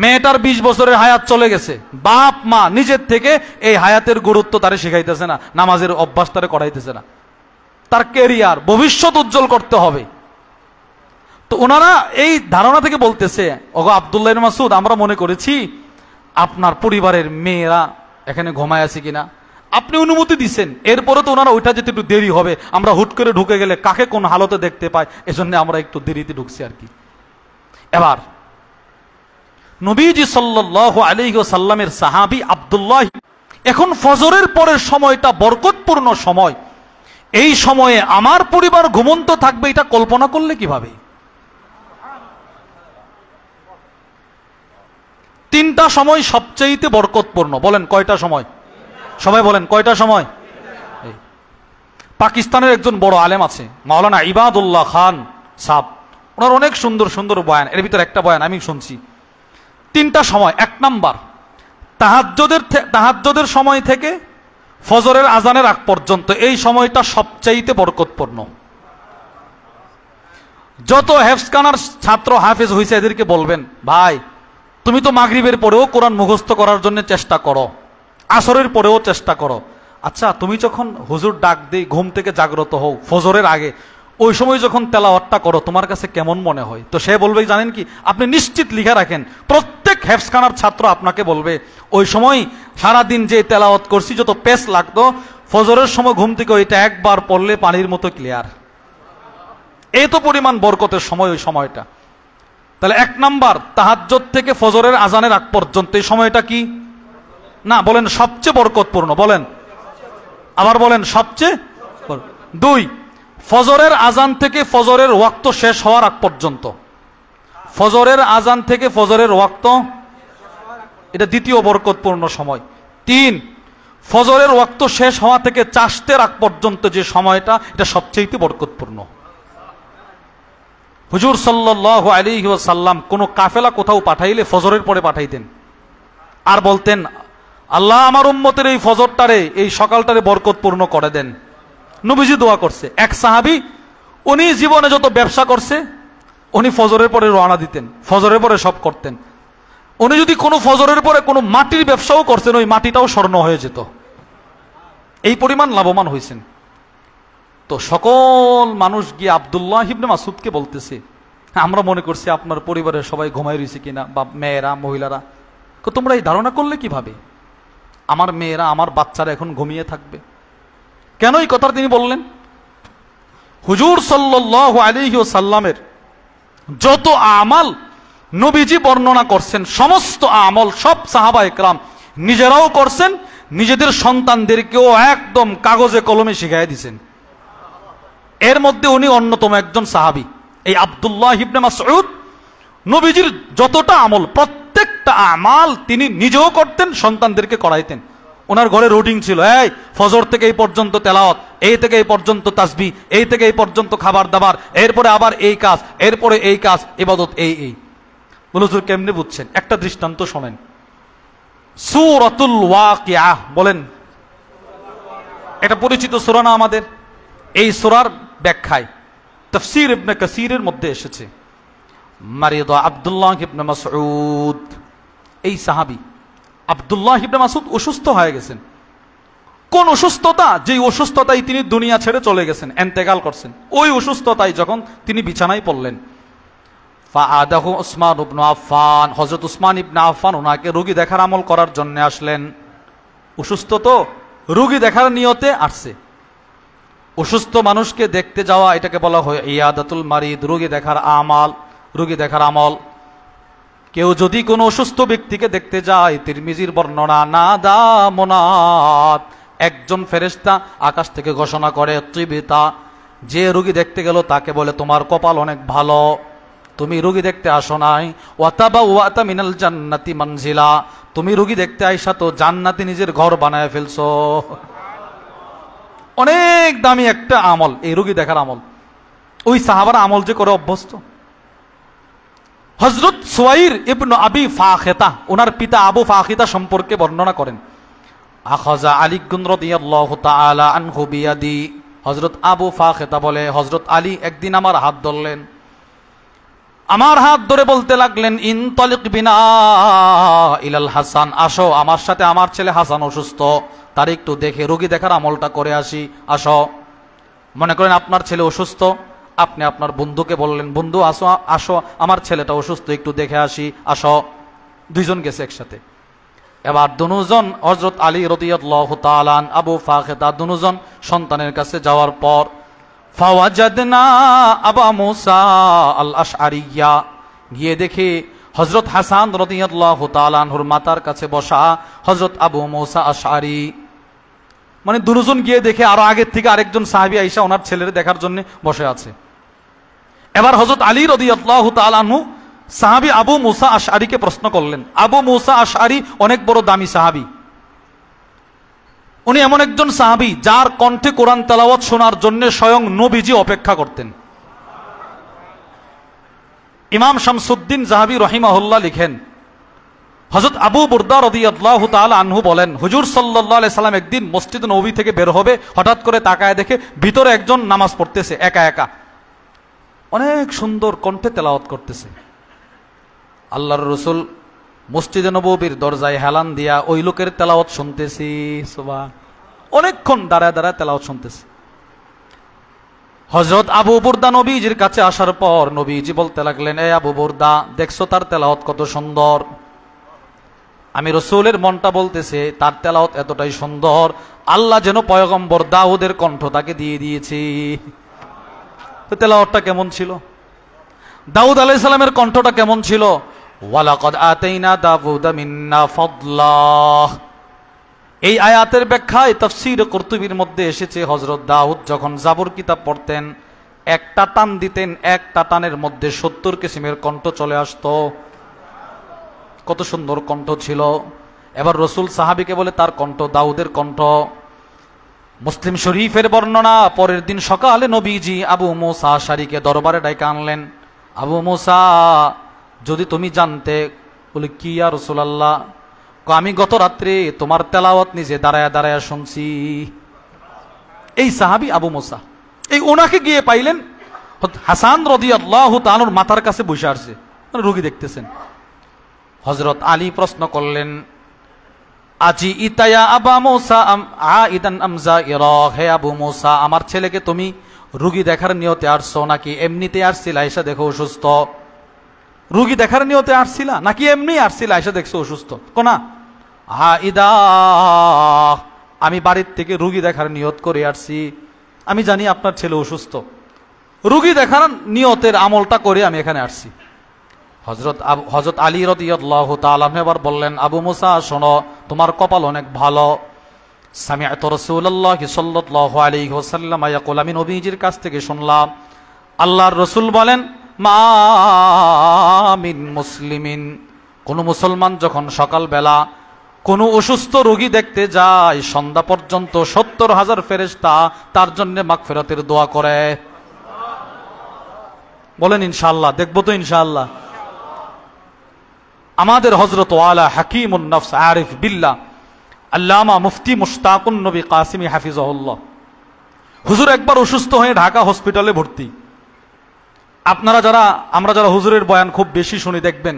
মেয়েটার 20 বছরের হায়াত চলে গেছে। বাপ মা নিজের থেকে এই হায়াতের গুরুত্ব তারে শিখাইতেছে না, নামাজের অভ্যাস তারে করাইতেছে না। তার ক্যারিয়ার, ভবিষ্যৎ উজ্জ্বল করতে হবে। তো ওনারা এই ধারণা থেকে বলতেছে, ওগো আব্দুল্লাহ ইবনে মাসউদ, আমরা মনে করেছি আপনার পরিবারের মেয়েরা এখানে ঘুমায় আছে কিনা, আপনি অনুমতি দিচ্ছেন, এরপরে তো ওনারা ওইটা যেতে একটু দেরি হবে, আমরা হুট করে ঢুকে গেলে কাকে কোন হালতে দেখতে পাই, এজন্য আমরা একটু দেরিতে ঢুকছি আর কি। এবার নবীজি সাল্লাল্লাহু আলাইহি ওয়াসাল্লামের সাহাবী আব্দুল্লাহ, এখন ফজরের পরের সময়টা বরকতপূর্ণ সময়, এই সময়ে আমার পরিবার ঘুমন্ত থাকবে, এটা কল্পনা করলে কিভাবে? 3টা সময় সবচেয়ে বরকতপূর্ণ। বলেন কয়টা সময়? সবাই বলেন কয়টা সময়? পাকিস্তানের একজন বড় আলেম আছে, মাওলানা ইবাদুল্লাহ খান সাহেব, ওনার অনেক সুন্দর সুন্দর বয়ান, এর ভিতর একটা বয়ান আমি শুনছি। 3টা সময়। 1 নাম্বার, তাহাজ্জুদের সময় থেকে ফজরের আজানের আগ পর্যন্ত, এই সময়টা সবচাইতে বরকতপূর্ণ। যত হেফজখানার ছাত্র হাফেজ হয়েছে এদেরকে বলবেন, ভাই তুমি তো মাগরিবের পরেও কোরআন মুখস্থ করার জন্য চেষ্টা করো, আসরের পরেও চেষ্টা করো। আচ্ছা, তুমি যখন হুজুর ডাক দেই ঘুম থেকে জাগ্রত হও ফজরের আগে, ওই সময় যখন তেলাওয়াতটা করো তোমার কাছে কেমন মনে হয়? তো সে বলবে, জানেন কি, আপনি নিশ্চিত লিখে রাখেন, প্রত্যেক হেফজখানার ছাত্র আপনাকে বলবে ওই সময় সারাদিন যে তেলাওয়াত করছি যত পেস লাগতো, ফজরের সময় ঘুম থেকে ওইটা একবার পড়লে পানির মতো ক্লিয়ার। এই তো পরিমাণ বরকতের সময় ওই সময়টা। তাহলে 1 নাম্বার, তাহাজ্জুদ থেকে ফজরের আজানের আগ পর্যন্ত এই সময়টা কি না বলেন সবচেয়ে বরকতপূর্ণ? বলেন, আবার বলেন সবচেয়ে। 2, ফজরের আজান থেকে ফজরের ওয়াক্ত শেষ হওয়ার আগ পর্যন্ত, ফজরের আজান থেকে ফজরের ওয়াক্ত, এটা দ্বিতীয় বরকতপূর্ণ সময়। 3, ফজরের ওয়াক্ত শেষ হওয়া থেকে চাশতের আগ পর্যন্ত যে সময়টা, এটা সবচেয়ে বরকতপূর্ণ। হুজুর সাল্লাল্লাহু আলাইহি ওয়াসাল্লাম কোন কাফেলা কোথাও পাঠাইলে ফজরের পরে পাঠাইতেন, আর বলতেন, আল্লাহ আমার উম্মতের এই ফজরটারে, এই সকালটারে বরকতপূর্ণ করে দেন। নবীজি দোয়া করছে। এক সাহাবী, উনি জীবনে যত ব্যবসা করছে উনি ফজরের পরে রওনা দিতেন, ফজরের পরে সব করতেন। উনি যদি কোনো ফজরের পরে কোনো মাটির ব্যবসাও করছেন, ওই মাটিটাও স্বর্ণ হয়ে যেত, এই পরিমাণ লাভবান হয়েছেন। তো সকল মানুষ গিয়ে আব্দুল্লাহ ইবনে মাসউদকে বলতেছে, আমরা মনে করছি আপনার পরিবারের সবাই ঘুমাই রয়েছে কিনা, বা মেয়েরা মহিলারা। তোমরা এই ধারণা করলে কিভাবে আমার মেয়েরা আমার বাচ্চারা এখন ঘুমিয়ে থাকবে? কেন এই কথা তিনি বললেন? হুজুর সাল্লাল্লাহু আলাইহি ওয়াসাল্লামের যত আমাল নবীজি বর্ণনা করছেন, সমস্ত আমল সব সাহাবা ইকরাম নিজেরাও করছেন, নিজেদের সন্তানদেরকেও একদম কাগজে কলমে শিখাই দিয়েছেন। এর মধ্যে উনি অন্যতম একজন সাহাবী, এই আব্দুল্লাহ ইবনে মাসউদ। নবীজির যতটা আমল, প্রত্যেকটা আমাল তিনি নিজেও করতেন, সন্তানদেরকে করাইতেন। ওনার ঘরে রুটিন ছিল, এই ফজর থেকে এই পর্যন্ত তেলাওয়াত, এই থেকে এই পর্যন্ত তাসবিহ, এই থেকে এই পর্যন্ত খাবার দাবার, এরপরে আবার এই কাজ, এরপরে এই কাজ, ইবাদত এই। বলে হুজুর কেমনে বুঝছেন? একটা দৃষ্টান্ত শোনেন। সূরাতুল ওয়াকিআহ, বলেন, এটা পরিচিত সূরা না আমাদের? এই সূরার ব্যাখ্যায় তাফসীর ইবনে কাসীরের মধ্যে এসেছে, মারিদা আব্দুল্লাহ ইবনে মাসউদ, এই সাহাবী আব্দুল্লাহ ইবনে মাসউদ অসুস্থ হয়ে গেছেন। কোন অসুস্থতা? যেই অসুস্থতায় তিনি দুনিয়া ছেড়ে চলে গেছেন, ইন্তেকাল করছেন। ওই অসুস্থতায় যখন তিনি বিছানায় পড়লেন, ফাআদাহু উসমান ইবনে আফফান, হযরত উসমান ইবনে আফফান ওনাকে রোগী দেখার আমল করার জন্য আসলেন। অসুস্থ তো রোগী দেখার নিয়তে আসছে। অসুস্থ মানুষকে দেখতে যাওয়া, এটাকে বলা হয় ইয়াদাতুল মারিদ, রোগী দেখার আমাল, রোগী দেখার আমল। কেউ যদি কোনো অসুস্থ ব্যক্তিকে দেখতে যায়, তিরমিজির বর্ণনা, নাদা মুনাদ, একজন ফেরেশতা আকাশ থেকে ঘোষণা করে, তিবিতা, যে রোগী দেখতে গেল তাকে বলে, তোমার কপাল অনেক ভালো, তুমি রোগী দেখতে আসো নাই। ওয়াতাবাওয়াতা মিনাল জান্নাতি মানজিলা, তুমি রোগী দেখতে আইসা তো জান্নাতে নিজের ঘর বানায় ফেলছো। অনেক দামি একটা আমল এই রোগী দেখার আমল। ওই সাহাবারা আমল যে করে অভ্যস্ত। হযরত সুয়াইর ইবনে আবি ফাখিতা, ওনার পিতা আবু ফাখিতা সম্পর্কে বর্ণনা করেন, আখাযা আলী রাদিয়াল্লাহু তাআলা আনহু বিয়াদি, হযরত আবু ফাখিতা বলে, হযরত আলী একদিন আমার হাত ধরলেন, আমার হাত ধরে বলতে লাগলেন, ইনতালিক বিনা ইলাল হাসান, আসো আমার সাথে, আমার ছেলে হাসান অসুস্থ, তার একটু দেখে রোগী দেখার আমলটা করে আসি, আসো। মনে করেন আপনার ছেলে অসুস্থ, আপনি আপনার বন্ধুকে বললেন, বন্ধু আসো আসো আমার ছেলেটা অসুস্থ, একটু দেখে আসি, আসো। দুইজন গেছে একসাথে। এবার দুজন, হযরত আলী রাদিয়াল্লাহু তাআলা আবু ফাখিতা, দুজন সন্তানের কাছে যাওয়ার পর, ফাওয়াজাদনা আবা মুসা আল আশআরিয়া, গিয়ে দেখে হযরত হাসান রাদিয়াল্লাহু তাআলা আনহুর মাতার কাছে বসা হযরত আবু মুসা আশআরি। মানে দুজন গিয়ে দেখে আরো আগের থেকে আরেকজন সাহাবী আয়েশা ওনার ছেলের দেখার জন্য বসে আছে। এবার হযরত আলী রাদিয়াল্লাহু তাআলা আনহু সাহাবী আবু মুসা আশআরিকে প্রশ্ন করলেন। আবু মুসা আশআরি অনেক বড় দামি সাহাবী, উনি এমন একজন সাহাবী যার কণ্ঠে কোরআন তেলাওয়াত শোনার জন্য স্বয়ং নবীজি অপেক্ষা করতেন। ইমাম শামসুদ্দিন যাহাবী রাহিমাহুল্লাহ লিখেন, হযরত আবু বুরদা রাদিয়াল্লাহু তাআলা আনহু বলেন, হুজুর সাল্লাল্লাহু আলাইহি সাল্লাম একদিন মসজিদ নববী থেকে বের হবে, হঠাৎ করে তাকায় দেখে ভিতরে একজন নামাজ পড়তেছে একা একা, অনেক সুন্দর কণ্ঠে তেলাওয়াত করতেছে। আল্লাহর রাসূল মসজিদে নববীর দরজায় হেলান দিয়া ওই লোকের তেলাওয়াত শুনতেছি। সুবহান, অনেকক্ষণ দাঁড়ায় দাঁড়ায় তেলাওয়াত শুনতেছি। হযরত আবু বুরদা নবীজির কাছে আসার পর নবীজি বলতে লাগলেন, এ আবু বুরদা, দেখছো তার তেলাওয়াত কত সুন্দর? আমি রাসূলের মনটা বলতেছে তার তেলাওয়াত এতটাই সুন্দর, আল্লাহ যেন পয়গম্বর দাউদের কণ্ঠ তাকে দিয়ে দিয়েছি। তো তেলাওয়াতটা কেমন ছিল? দাউদ আলাইহিস সালামের কণ্ঠটা কেমন ছিল? ওয়ালাকাদ আতাইনা দাউদা মিন্না ফাদলা। এই আয়াতের ব্যাখ্যায় তাফসীর কুরতুবীর মধ্যে এসেছে, হযরত দাউদ যখন জাবর কিতাব পড়তেন একটা টান দিতেন, একটা টানের মধ্যে 70 কিসিমের কণ্ঠ চলে আসতো। কত সুন্দর কণ্ঠ ছিল। এবার রাসূল সাহাবীকে বলে তার কণ্ঠ দাউদের কণ্ঠ। মুসলিম শরীফের বর্ণনা, পরের দিন সকালে নবীজি আবু মুসা আশআরীকে দরবারে ডাইকা আনলেন। আবু মুসা, যদি তুমি জানতে। বলে, কি ইয়া রাসূলুল্লাহ? আমি গত রাত্রে তোমার তেলাওয়াত নিজে দাঁড়ায়া দাঁড়ায়া শুনছি। এই সাহাবী আবু মুসা, এই ওনাকে গিয়ে পাইলেন হাসান রাদিয়াল্লাহু তাআলার মাথার কাছে বসে আছে, রোগী দেখতেছেন। হযরত আলী প্রশ্ন করলেন, আজি ইতায়া আবা মুসা আইদান আমজা ইরা, হে আবু মুসা, আমার ছেলেকে তুমি রোগী দেখার নিয়তে আসছো নাকি এমনিতে আসছিলা এসে দেখো অসুস্থ? রোগী দেখার নিয়তে আসছিলা নাকি এমনি আসছিলা এসে দেখছো অসুস্থ? কোনা আইদা, আমি বাড়ির থেকে রোগী দেখার নিয়ত করে আসছি। আমি জানি আপনার ছেলে অসুস্থ, রোগী দেখার নিয়তের আমলটা করে আমি এখানে আসছি। হযরত আলী রাদিয়াল্লাহু তাআলা এবার বললেন, আবু মুসা শোনো, তোমার কপাল অনেক ভালো। সামিআতু রাসূলুল্লাহ সাল্লাল্লাহু আলাইহি ওয়াসাল্লাম ইয়াকুল, আমি নবীজির কাছ থেকে শুনলাম আল্লাহর রাসূল বলেন, মা মিন মুসলিমিন, কোন মুসলমান যখন সকালবেলা কোন অসুস্থ রোগী দেখতে যায় সন্ধ্যা পর্যন্ত 70,000 ফেরেশতা তার জন্য মাগফিরাতের দোয়া করে। বলেন ইনশাআল্লাহ, দেখবো তো ইনশাআল্লাহ। আমাদের হযরত ওয়ালা হাকিমুন নফস আরিফ বিল্লাহ আল্লামা মুফতি মুশতাকুন নবী কাসিমি হাফিজাহুল্লাহ, হুজুর একবার অসুস্থ হয়ে ঢাকা হসপিটালে ভর্তি। আমরা যারা হুজুরের বয়ান খুব বেশি শুনি, দেখবেন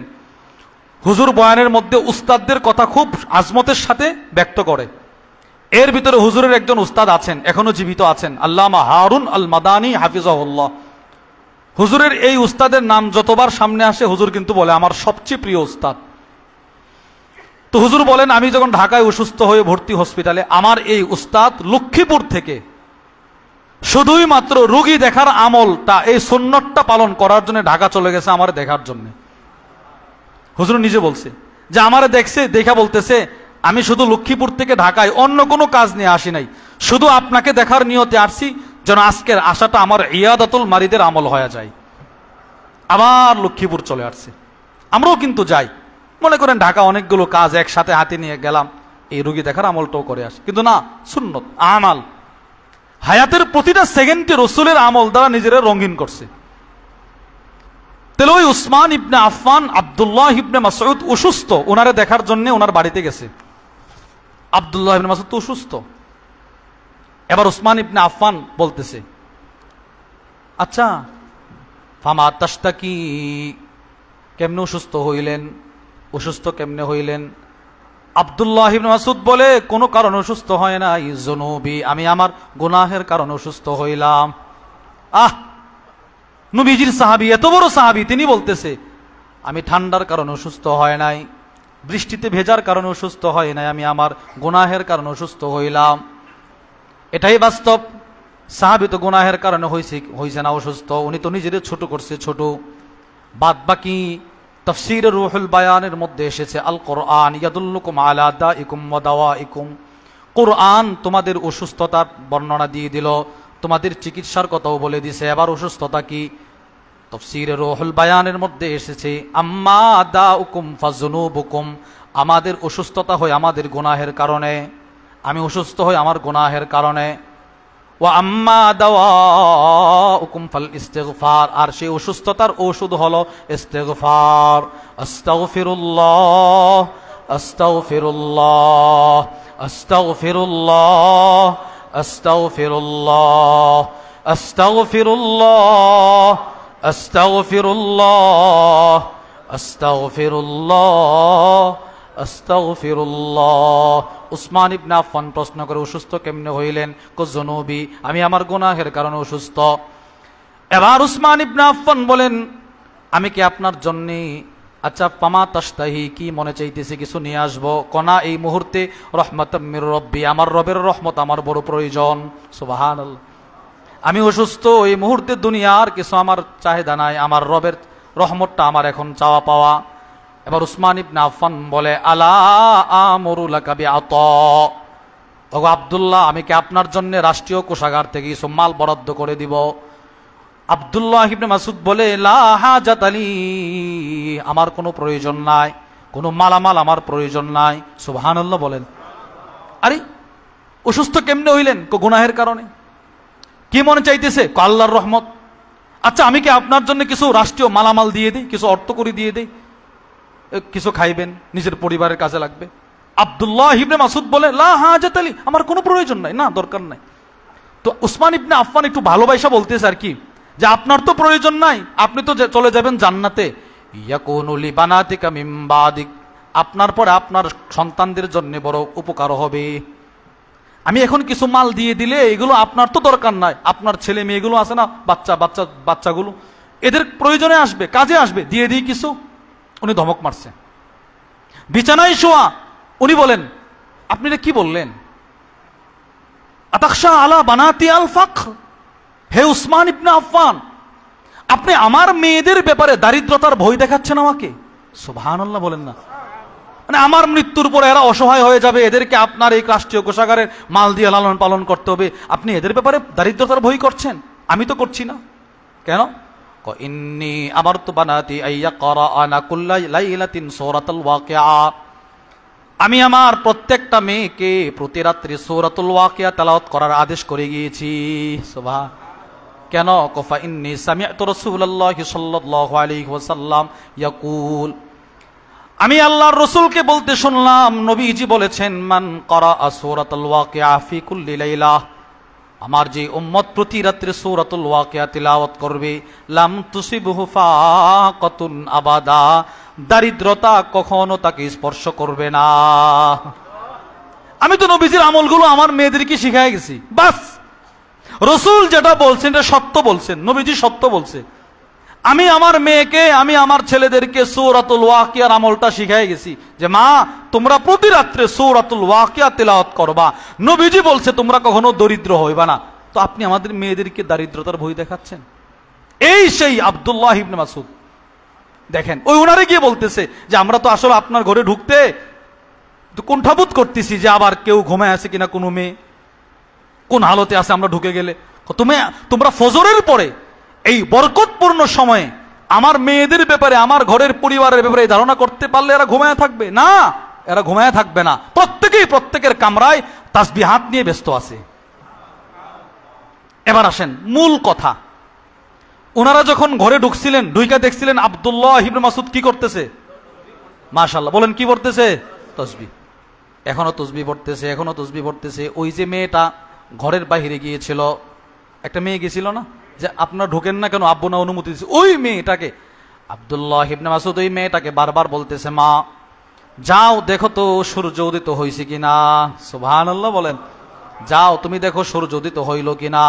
হুজুর বয়ানের মধ্যে উস্তাদদের কথা খুব আজমতের সাথে ব্যক্ত করে। এর ভিতরে হুজুরের একজন উস্তাদ আছেন, এখনো জীবিত আছেন, আল্লামা হারুন আল মাদানী হাফিজাহুল্লাহ। হুজুরের এই উস্তাদের নাম যতবার সামনে আসে হুজুর কিন্তু বলে আমার সবচেয়ে প্রিয় উস্তাদ। তো হুজুর বলেন, আমি যখন ঢাকায় অসুস্থ হয়ে ভর্তি হসপিটালে, আমার এই উস্তাদ লক্ষ্মীপুর থেকে শুধুই মাত্র রোগী দেখার আমলটা, এই সুন্নতটা পালন করার জন্য ঢাকা চলে গেছে আমার দেখার জন্য। হুজুর নিজে বলছে যে আমারে দেখছে, দেখা বলতেছে আমি শুধু লক্ষ্মীপুর থেকে ঢাকায় অন্য কোনো কাজ নিয়ে আসি নাই, শুধু আপনাকে দেখার নিয়তে আসছি, যেন আজকের আশাটা আমার ইয়াদাতুল মারিদের আমল হয়ে যায়। আবার লক্ষ্মীপুর চলে আসছে। আমরাও কিন্তু যাই, মনে করেন ঢাকা অনেকগুলো কাজ একসাথে হাতে নিয়ে গেলাম, এই রোগী দেখার আমলটাও করে আসি, কিন্তু না, সুন্নত আমাল হায়াতের প্রতিটা সেকেন্ডে রসুলের আমল দ্বারা নিজেরা রঙিন করছে। তাহলে ওই উসমান ইবনে আফফান, আব্দুল্লাহ ইবনে মাসউদ অসুস্থ, ওনারে দেখার জন্য ওনার বাড়িতে গেছে। আব্দুল্লাহ ইবনে মাসউদ তো অসুস্থ। এবার উসমান ইবনে আফফান বলতেছে, আচ্ছা ফামা তাশতাকি, কেমনে অসুস্থ হইলেন? অসুস্থ কেমনে হইলেন? আব্দুল্লাহ ইবনে মাসউদ বলে, কোনো কারণে অসুস্থ হয় নাই, যুনুবি, আমি আমার গুনাহের কারণে অসুস্থ হইলাম। নবীজির সাহাবী, এত বড় সাহাবী, তিনি বলতেছে আমি ঠান্ডার কারণে অসুস্থ হয় নাই, বৃষ্টিতে ভেজার কারণে অসুস্থ হয় নাই, আমি আমার গুনাহের কারণে অসুস্থ হইলাম। এটাই বাস্তব। সাহাবী তো গুনাহের কারণে হইছে না অসুস্থ, উনি তো নিজের ছোট করছে, ছোট। বাদ বাকি তাফসীর রুহুল বায়ানের মধ্যে এসেছে, আল কোরআন ইয়াদুল্লুকুম আলা দাইকুম ওয়া দাওয়াইকুম, কোরআন তোমাদের অসুস্থতার বর্ণনা দিয়ে দিল, তোমাদের চিকিৎসার কথাও বলে দিছে। এবার অসুস্থতা কি? তাফসীর রুহুল বায়ানের মধ্যে এসেছে, আম্মা দাউকুম ফাযুনুবুকুম, আমাদের অসুস্থতা হয় আমাদের গুনাহের কারণে, আমি অসুস্থ হই আমার গুনাহের কারণে। ওয়া আম্মা দাওয়াউকুম ফাল ইস্তিগফার, আর সেই অসুস্থতার ঔষধ হলো ইস্তিগফার। আস্তাগফিরুল্লাহ আস্তাগফিরুল্লাহ আস্তাগফিরুল্লাহ আস্তাগফিরুল্লাহ আস্তাগফিরুল্লাহ আস্তাগফিরুল্লাহ আস্তাগফিরুল্লাহ আস্তাগফিরুল্লাহ। উসমান ইবনে আফফান প্রশ্ন করে, অসুস্থ কেমনে হইলেন? যুনুবি, আমি আমার গুনাহের কারণে অসুস্থ। এবার উসমান ইবনে আফফান বলেন, আমি কি আপনার জন্য, আচ্ছা পামা তাশতাহি, কি মনে চাইতেছে কিছু নিয়ে আসবো? কনা এই মুহূর্তে রহমাতাম মির রব্বি, আমার রবের রহমত আমার বড় প্রয়োজন। সুবহানাল্লাহ। আমি অসুস্থ, এই মুহূর্তে দুনিয়ার কিছু আমার চাহিদা নাই, আমার রবের রহমতটা আমার এখন চাওয়া পাওয়া। এবার উসমান ইবনে আফফান বলে, আলা আমরু লাকা বিআতা, ওগো আব্দুল্লাহ, আমি কি আপনার জন্য রাষ্ট্রীয় কোষাগার থেকে কিছু মাল বরাদ্দ করে দিব? আব্দুল্লাহ ইবনে মাসউদ বলে, লা হাজাত আলী, আমার কোনো প্রয়োজন নাই, কোনো মালামাল আমার প্রয়োজন নাই। সুবহানাল্লাহ বলেন। আরে অসুস্থ কেমনে হইলেন? গুনাহের কারণে। কি মনে চাইতেছে? আল্লাহর রহমত। আচ্ছা আমি কি আপনার জন্য কিছু রাষ্ট্রীয় মালামাল দিয়ে দিই, কিছু অর্থ করে দিয়ে দিই, কিছু খাইবেন, নিজের পরিবারের কাজে লাগবে। আব্দুল্লাহ ইবনে মাসউদ বলে, লা হাজাত আলী, আমার কোনো প্রয়োজন নাই, না দরকার নাই। তো উসমান ইবনে আফফান একটু ভালোবাসা বলতেছে আর কি, যে আপনার তো প্রয়োজন নাই, আপনি তো চলে যাবেন জান্নাতে। ইয়াকুনু লি বানাতিকা মিন বাদিক, আপনার পরে আপনার সন্তানদের জন্য বড় উপকার হবে। আমি এখন কিছু মাল দিয়ে দিলে এগুলো আপনার তো দরকার নাই, আপনার ছেলে মেয়েগুলো আছে না, বাচ্চাগুলো, এদের প্রয়োজনে আসবে, কাজে আসবে, দিয়ে দিই কিছু। উনি ধমক মারছে। বিছানায় শোয়া উনি বলেন, আপনি কি বললেন? আতাখশা আলা বানাতি আল ফাখর, হে উসমান ইবনে আফফান, আপনি আমার মেয়েদের ব্যাপারে দারিদ্রতার ভয় দেখাচ্ছেন আমাকে? সুবহানাল্লাহ বলেন না। মানে আমার মৃত্যুর পরে এরা অসহায় হয়ে যাবে, এদেরকে আপনার এই রাষ্ট্রীয় কোষাগারের মাল দিয়ে লালন পালন করতে হবে, আপনি এদের ব্যাপারে দারিদ্রতার ভয় করছেন? আমি তো করছি না। কেন? ইন্নী আমারতু বানাতি আইয়াকরাআনা কুল্লা লাইলাতিন সূরাতুল ওয়াকিআ, আমি আমার প্রত্যেকটা মেয়েকে প্রতি রাত্রি সূরাতুল ওয়াকিয়া তেলাওয়াত করার আদেশ করে গিয়েছি। সুবহান। কেন? কফা ইন্নী সামি'তু রাসূলুল্লাহি সাল্লাল্লাহু আলাইহি ওয়াসাল্লাম ইয়াকুল, আমি আল্লাহর রাসূলকে বলতে শুনলাম, নবীজি বলেছেন, মান ক্বারাআ সূরাতুল ওয়াকিয়া ফি কুল্লি লাইলা, আমার যে উম্মত প্রতি রাত্রে সূরাতুল ওয়াকিয়া তিলাওয়াত করবে, লাম তুসিবহু ফাকাতুন আবাদা, দারিদ্রতা কখনো তাকে স্পর্শ করবে না। আমি তো নবীজির আমলগুলো আমার মেয়েদেরকে শিখাই গেছি, বাস। রাসূল যেটা বলছেন এটা সত্য বলছেন, নবীজি সত্য বলছে। আমি আমার মেয়েকে, আমি আমার ছেলেদেরকে সূরাতুল ওয়াকিয়ার আমলটা শিখাই গেছি, যে মা তোমরা প্রতি রাত্রে সূরাতুল ওয়াকিয়া তেলাওয়াত করবা, নবীজি বলছে তোমরা কখনো দরিদ্র হইবা না। তো আপনি আমাদের মেয়েদেরকে দারিদ্রতার ভয় দেখাচ্ছেন। এই সেই আব্দুল্লাহ ইবনে মাসউদ দেখেন, ওই ওনারে গিয়ে বলতেছে যে আমরা তো আসলে আপনার ঘরে ঢুকতে তো কুণ্ঠাবোধ করতেছি, যে আবার কেউ ঘুমায় আছে কিনা, কোনো মেয়ে কোন হালতে আছে আমরা ঢুকে গেলে। তোমরা ফজরের পরে এই বরকতপূর্ণ সময়ে আমার মেয়েদের ব্যাপারে, আমার ঘরের পরিবারের ব্যাপারে ধারণা করতে পারলে এরা ঘুমায় থাকবে না? এরা ঘুমায় থাকবে না, প্রত্যেকেই প্রত্যেকের কামরায় তাসবিহাত নিয়ে ব্যস্ত আছে। এবার আসেন মূল কথা। ওনারা যখন ঘরে ঢুকছিলেন, ঢুইকা দেখছিলেন আব্দুল্লাহ ইবনে মাসউদ কি করতেছে? মাশাআল্লাহ বলেন, কি পড়তেছে? তাসবিহ। এখনো তাসবিহ পড়তেছে, এখনো তাসবিহ পড়তেছে। ওই যে মেয়েটা ঘরের বাইরে গিয়েছিল, একটা মেয়ে গেছিল না, যে আপনারা ঢোকেন না কেন, আব্বু না অনুমতি দিচ্ছে, ওই মেয়েটাকে আব্দুল্লাহ ইবনে মাসউদ ওই মেয়েটাকে বারবার বলতেছে, মা যাও দেখো তো সূর্য উদিত হয়েছে কিনা। সুবহানাল্লাহ বলেন। যাও তুমি দেখো সূর্য উদিত হইল কিনা।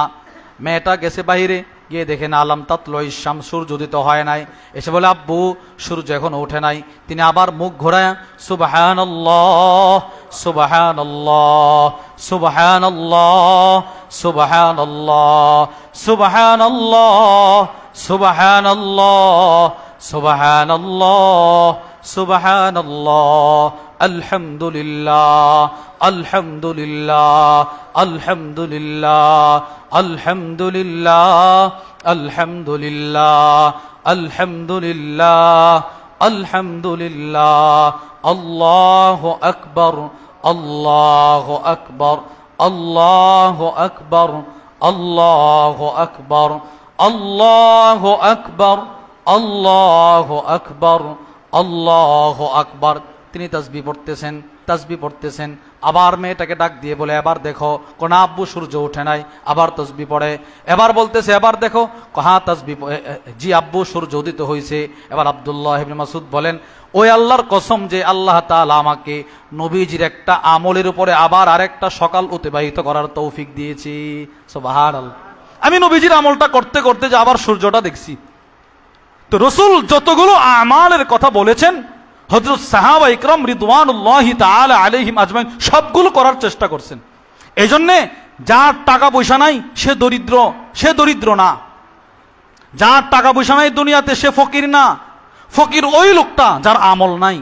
মেয়েটা গেছে বাইরে, গিয়ে দেখে না, আলাম তাতলুই শামস, সূর্য উদিত হয় নাই। এসে বলে, আব্বু সূর্য এখনো ওঠে নাই। তিনি আবার মুখ ঘোরায় সুবহানাল্লাহ সুবহানাল্লাহ সুবহানাল্লাহ সুবহানাল্লাহ সুবহানাল্লাহ সুবহানাল্লাহ সুবহানাল্লাহ সুবহানাল্লাহ আলহামদুলিল্লাহ আলহামদুলিল্লাহ আলহামদুলিল্লাহ আলহামদুলিল্লাহ আলহামদুলিল্লাহ আলহামদুলিল্লাহ আলহামদুলিল্লাহ আল্লাহু আকবার আল্লাহু আকবার আল্লাহু আকবার আল্লাহু আকবার আল্লাহু আকবার আল্লাহু আকবার আল্লাহু আকবার। তিনি তাসবিহ পড়তেছেন, আবার মেয়েটাকে ডাক দিয়ে বলে, এবার দেখো। না আব্বু, সূর্য ওঠে নাই। আবার তাসবিহ পড়ে। এবার বলতেছে, এবার দেখো। হ্যাঁ তাসবিহ, জি আব্বু, সূর্য উদিত হয়েছে। এবার আব্দুল্লাহ ইবনে মাসউদ বলেন, ওই আল্লাহর কসম যে আল্লাহ তাআলা আমাকে নবীজির একটা আমলের উপরে আবার আরেকটা সকাল অতিবাহিত করার তৌফিক দিয়েছি। সুবহানাল্লাহ। আমি নবীজির আমলটা করতে করতে যে আবার সূর্যটা দেখছি। তো রাসূল যতগুলো আমালের কথা বলেছেন, হযরত সাহাবা ইকরাম রিদওয়ানুল্লাহি তাআলা আলাইহিম আজমাইন সবগুলো করার চেষ্টা করছেন। এই জন্যে যার টাকা পয়সা নাই সে দরিদ্র, সে দরিদ্র না। যার টাকা পয়সা নাই দুনিয়াতে সে ফকির না। ফকির ওই লোকটা যার আমল নাই।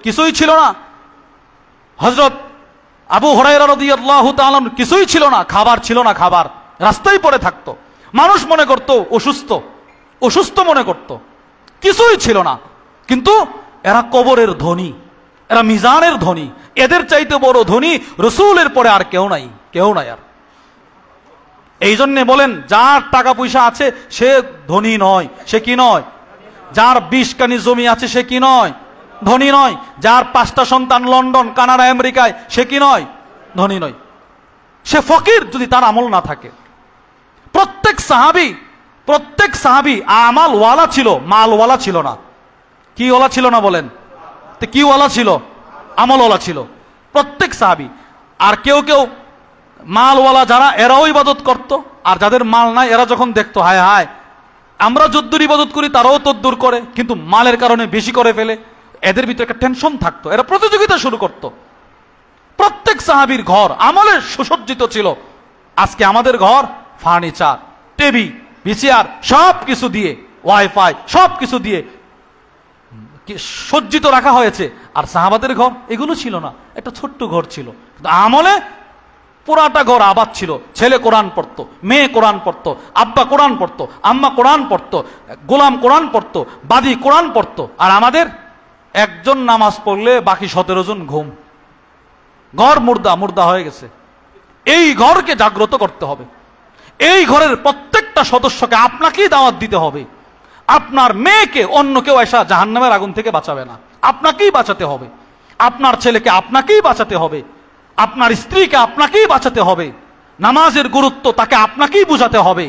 কিছুই ছিল না। হযরত আবু হুরায়রা রাদিয়াল্লাহু তাআলা কিছুই ছিল না, খাবার ছিল না, খাবার রাস্তায় পড়ে থাকতো। মানুষ মনে করত অসুস্থ, অসুস্থ মনে করত, কিছুই ছিল না। কিন্তু এরা কবরের ধনী, এরা মিজানের ধনী। এদের চাইতে বড় ধনী রাসূলের পরে আর কেউ নাই, কেউ নাই আর। এই জন্যে বলেন, যার টাকা পয়সা আছে সে ধনী নয়। সে কি নয়? যার 20 কানি জমি আছে সে কি নয়? ধনী নয়। যার 5টা সন্তান লন্ডন, কানাডা, আমেরিকায় সে কি নয়? ধনী নয়। সে ফকির যদি তার আমল না থাকে। প্রত্যেক সাহাবী আমালওয়ালা ছিল, মালওয়ালা ছিল না। কি ওয়ালা ছিল না বলেন? তো কি ওয়ালা ছিল? আমলওয়ালা ছিল প্রত্যেক সাহাবী। আর কেউ কেউ মালওয়ালা যারা, এরাও ইবাদত করত। আর যাদের মাল নাই এরা যখন দেখতো, হায় হায় আমরা যদ্দুর ইবাদত করি তারাও তদ্দুর করে, কিন্তু মালের কারণে বেশি করে ফেলে, এদের ভিতরে একটা টেনশন থাকতো। এরা প্রতিযোগিতা শুরু করত। প্রত্যেক সাহাবীর ঘর আমলে সুসজ্জিত ছিল। আজকে আমাদের ঘর ফার্নিচার, টিভি, ভিসিআর সব কিছু দিয়ে, ওয়াইফাই সব কিছু দিয়ে সজ্জিত রাখা হয়েছে। আর সাহাবাদের ঘর এগুলো ছিল না, একটা ছোট্ট ঘর ছিল। কিন্তু আমলে পুরাটা ঘর আবাদ ছিল। ছেলে কোরআন পড়তো, মেয়ে কোরআন পড়তো, আব্বা কোরআন পড়তো, আম্মা কোরআন পড়তো, গোলাম কোরআন পড়তো, বাদী কোরআন পড়তো। আর আমাদের একজন নামাজ পড়লে বাকি 17 জন ঘুম। ঘর মুর্দা, মুর্দা হয়ে গেছে। এই ঘরকে জাগ্রত করতে হবে। এই ঘরের প্রত্যেকটা সদস্যকে আপনাকেই দাওয়াত দিতে হবে। আপনার মেয়েকে অন্য কেউ এসে জাহান্নামের আগুন থেকে বাঁচাবে না, আপনাকেই বাঁচাতে হবে। আপনার ছেলেকে আপনাকেই বাঁচাতে হবে। আপনার স্ত্রীকে আপনাকেই বাঁচাতে হবে। নামাজের গুরুত্ব তাকে আপনাকেই বুঝাতে হবে।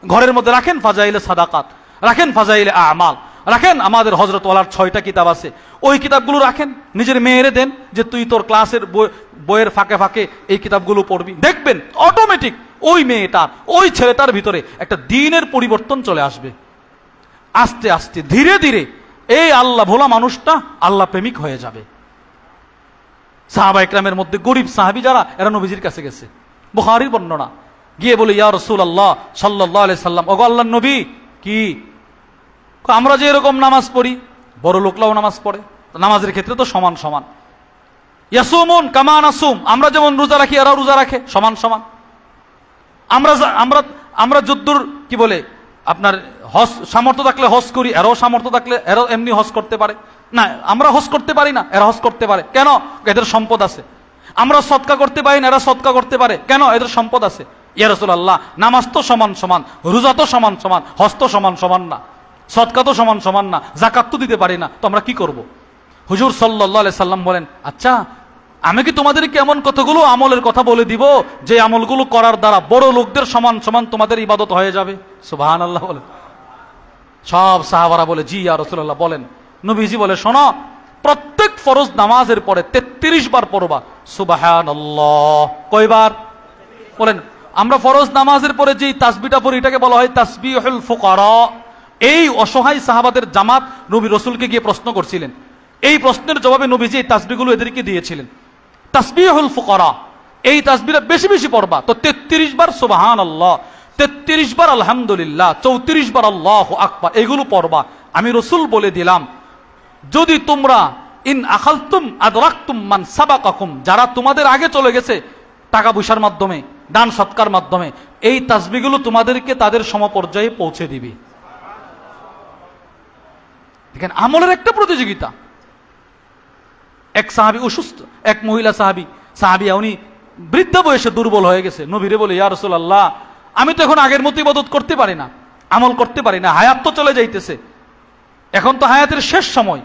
ঘরের মধ্যে রাখেন ফাজাইলে সাদাকাত, রাখেন ফাজাইলে আমাল, রাখেন আমাদের হযরত ওয়ালার 6টা কিতাব আছে, ওই কিতাবগুলো রাখেন। নিজের মেয়েরে দেন যে তুই তোর ক্লাসের বইয়ের ফাঁকে ফাঁকে এই কিতাবগুলো পড়বি। দেখবেন অটোমেটিক ওই মেয়েটার, ওই ছেলেটার ভিতরে একটা দ্বীনের পরিবর্তন চলে আসবে। আস্তে আস্তে ধীরে ধীরে এই আল্লাহ ভোলা মানুষটা আল্লাহ প্রেমিক হয়ে যাবে। সাহাবা ইকরামের মধ্যে গরিব সাহাবী যারা, এরা নবীজির কাছে গেছে। বুখারীর বর্ণনা, গিয়ে বলে, ইয়া রাসূলুল্লাহ সাল্লাল্লাহু আলাইহি সাল্লাম, ওগো আল্লাহর নবী, কি আমরা যে এরকম নামাজ পড়ি, বড় লোকরাও নামাজ পড়ে, নামাজের ক্ষেত্রে তো সমান সমান। ইয়াসুমুন কামা নাসুম, আমরা যেমন রোজা রাখি এরাও রোজা রাখে, সমান সমান। আমরা যদ্দুর কি বলে আপনার হজ সামর্থ্য থাকলে হজ করি, এরাও সামর্থ্য থাকলে এরাও এমনি হজ করতে পারে। না, আমরা হজ করতে পারি না, এরা হজ করতে পারে। কেন? এদের সম্পদ আছে। আমরা সদকা করতে পারি না, এরা সদকা করতে পারে। কেন? এদের সম্পদ আছে। ইয়া রাসূলুল্লাহ, নামাজ তো সমান সমান, রোজা তো সমান সমান, হজ তো সমান সমান না, সদকা তো সমান সমান না, যাকাত তো দিতে পারি না, তো আমরা কি করব? হুজুর সাল্লাল্লাহু আলাইহি সাল্লাম বলেন, আচ্ছা আমি কি তোমাদেরকে এমন কতগুলো আমলের কথা বলে দিব যে আমলগুলো করার দ্বারা বড় লোকদের সমান সমান তোমাদের ইবাদত হয়ে যাবে? সুবহানাল্লাহ বলেন। সব সাহাবারা বলে, জি ইয়া রাসূলুল্লাহ বলেন। নবীজি বলে, শোনো, প্রত্যেক ফরজ নামাজের পরে 33 বার পড়বা সুবহানাল্লাহ। কয়বার বলেন? আমরা ফরজ নামাজের পরে যে তাসবিহটা পড়ি এটাকে বলা হয় তাসবিহুল ফুকারা। এই অসহায় সাহাবাদের জামাত নবী রাসূলকে গিয়ে প্রশ্ন করছিলেন। এই প্রশ্নের জবাবে নবীজি এই তাসবিহগুলো এদেরকে দিয়েছিলেন। তাসবিহুল ফুকারা, এই তাসবিহটা বেশি বেশি পড়বা। তো 33 বার সুবহানাল্লাহ, 33 বার আলহামদুলিল্লাহ, 34 বার আল্লাহু আকবার, এগুলো পড়বা। আমি রাসূল বলে দিলাম, যদি তোমরা ইন আখালতুম আদরাকতুম মান সাবাকাকুম, যারা তোমাদের আগে চলে গেছে টাকা পয়সার মাধ্যমে, দান সৎকার মাধ্যমে, এই তাসবিহগুলো তোমাদেরকে তাদের সমপর্যায়ে পৌঁছে দিবে। দেখেন আমলের একটা প্রতিযোগিতা। এক সাহাবী অসুস্থ, এক মহিলা সাহাবিয়া, উনি বৃদ্ধা বয়সে দুর্বল হয়ে গেছে। নবীরে বলে, ইয়া রাসূলুল্লাহ, আমি তো এখন আগের মতো ইবাদত করতে পারি না, আমল করতে পারি না, হায়াত তো চলে যাইতেছে, এখন তো হায়াতের শেষ সময়,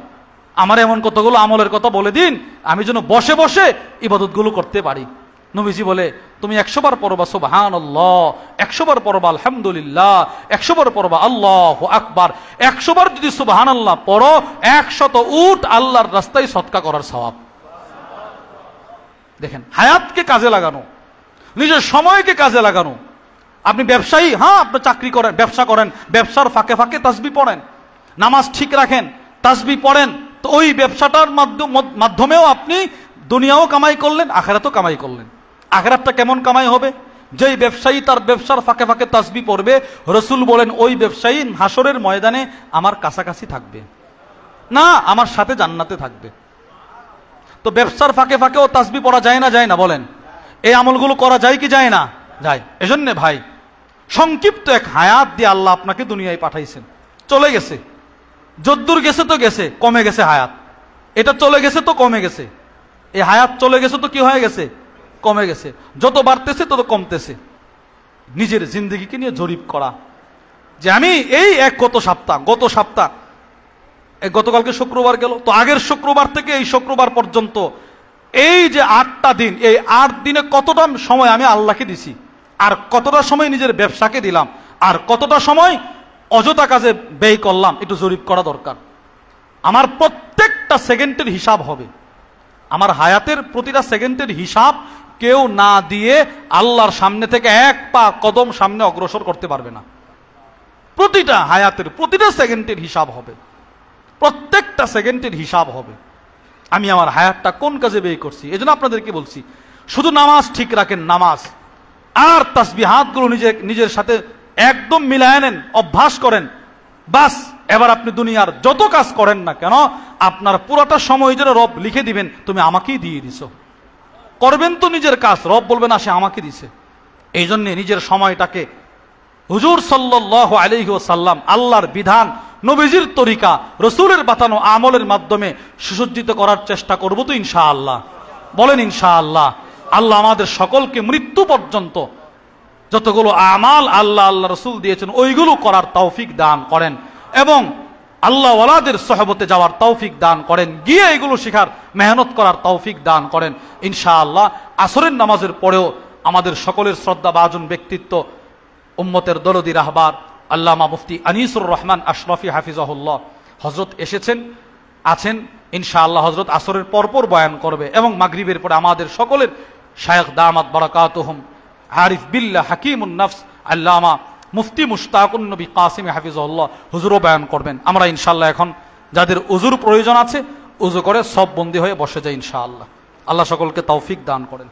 আমার এমন কতগুলো আমলের কথা বলে দিন, আমি যেন বসে বসে ইবাদতগুলো করতে পারি। নবীজি বলে, তুমি 100 বার পড়বা সুবহানাল্লাহ, 100 বার পড়বা আলহামদুলিল্লাহ, 100 বার পড়বা আল্লাহু আকবার। 100 বার যদি সুবহানাল্লাহ পড়ো, 100 উট আল্লাহর রাস্তায় সদকা করার সওয়াব। দেখেন, হায়াতকে কাজে লাগানো, নিজের সময়কে কাজে লাগানো। আপনি ব্যবসায়ী, হ্যাঁ আপনি চাকরি করেন, ব্যবসা করেন, ব্যবসার ফাঁকে ফাঁকে তাসবিহ পড়েন, নামাজ ঠিক রাখেন, তাসবিহ পড়েন, তো ওই ব্যবসাটার মাধ্যমেও আপনি দুনিয়াও কামাই করলেন, আখিরাতও কামাই করলেন। আখিরাতটা কেমন কামাই হবে? যেই ব্যবসায়ী তার ব্যবসার ফাঁকে ফাঁকে তাসবিহ পড়বে, রাসূল বলেন ওই ব্যবসায়ী হাসরের ময়দানে আমার কাছাকাছি থাকবে না, আমার সাথে জান্নাতে থাকবে। তো ব্যবসার ফাঁকে ফাঁকেও তাসবিহ পড়া যায় না? যায় না? বলেন, এই আমলগুলো করা যায় কি যায় না? যায়। এজন্য ভাই, সংক্ষিপ্ত এক হায়াত দিয়ে আল্লাহ আপনাকে দুনিয়ায় পাঠাইছেন। চলে গেছে, যদ্দূর গেছে তো গেছে, কমে গেছে হায়াত। এটা চলে গেছে তো কমে গেছে, এই হায়াত চলে গেছে তো কি হয়ে গেছে? কমে গেছে। যত বাড়তেছে তত কমতেছে। নিজের জিন্দগিকে নিয়ে জরিপ করা, যে আমি এই গত সপ্তাহ গতকালকে শুক্রবার গেল, তো আগের শুক্রবার থেকে এই শুক্রবার পর্যন্ত এই যে 8টা দিন, এই 8 দিনে কতটা সময় আমি আল্লাহকে দিছি, আর কতটা সময় নিজের ব্যবসাকে দিলাম, আর কতটা সময় অযথা কাজে ব্যয় করলাম, একটু জরিপ করা দরকার। আমার প্রত্যেকটা সেকেন্ডের হিসাব হবে। আমার হায়াতের প্রতিটা সেকেন্ডের হিসাব কেউ না দিয়ে আল্লাহর সামনে থেকে 1 পা কদম সামনে অগ্রসর করতে পারবে না। প্রতিটা হায়াতের প্রতিটা সেকেন্ডের হিসাব হবে, প্রত্যেকটা সেকেন্ডের হিসাব হবে। আমি আমার হায়াতটা কোন কাজে ব্যয় করছি। এজন্য আপনাদেরকে বলছি, শুধু নামাজ ঠিক রাখেন, নামাজ আর তাসবিহাতগুলো নিজের সাথে একদম মিলায় নেন, অভ্যাস করেন। বাস, এবার আপনি দুনিয়ার যত কাজ করেন না কেন, আপনার পুরোটা সময় যেন রব লিখে দিবেন, তুমি আমাকেই দিয়ে দিছো। করবেন তো নিজের কাজ, রব বলবেন না সে আমাকে দিছে। এই জন্য নিজের সময়টাকে হুজুর সাল্লাল্লাহু আলাইহি ওয়াসাল্লাম, আল্লাহর বিধান, নবীজির তরিকা, রসুলের বাতানো আমলের মাধ্যমে সুসজ্জিত করার চেষ্টা করব তো ইনশাআল্লাহ। বলেন ইনশাআল্লাহ। আল্লাহ আমাদের সকলকে মৃত্যু পর্যন্ত যতগুলো আমাল আল্লাহ রসুল দিয়েছেন ওইগুলো করার তৌফিক দান করেন, এবং আল্লাহ ওয়ালাদের সহবতে যাওয়ার তৌফিক দান করেন, গিয়ে এগুলো শেখার মেহনত করার তৌফিক দান করেন ইনশাআল্লাহ। আসরের নামাজের পরেও আমাদের সকলের শ্রদ্ধাভাজন ব্যক্তিত্ব, উম্মতের দরদি রাহবার আল্লামা মুফতি আনিসুর রহমান আশরাফি হাফিজাহুল্লাহ হযরত আছেন ইনশাআল্লাহ। হযরত আসরের পরপর বয়ান করবে, এবং মাগরিবের পরে আমাদের সকলের শায়খ দামাত বারাকাতুহুম আরিফ বিল্লাহ হাকিমুন নফস আল্লামা মুফতি মুশতাকুন নবী কাসিম হাফিজাহুল্লাহ হুজুরও বয়ান করবেন। আমরা ইনশাআল্লাহ এখন যাদের উজুর প্রয়োজন আছে, উজু করে সব বন্দী হয়ে বসে যাই ইনশাআল্লাহ। আল্লাহ সকলকে তৌফিক দান করেন।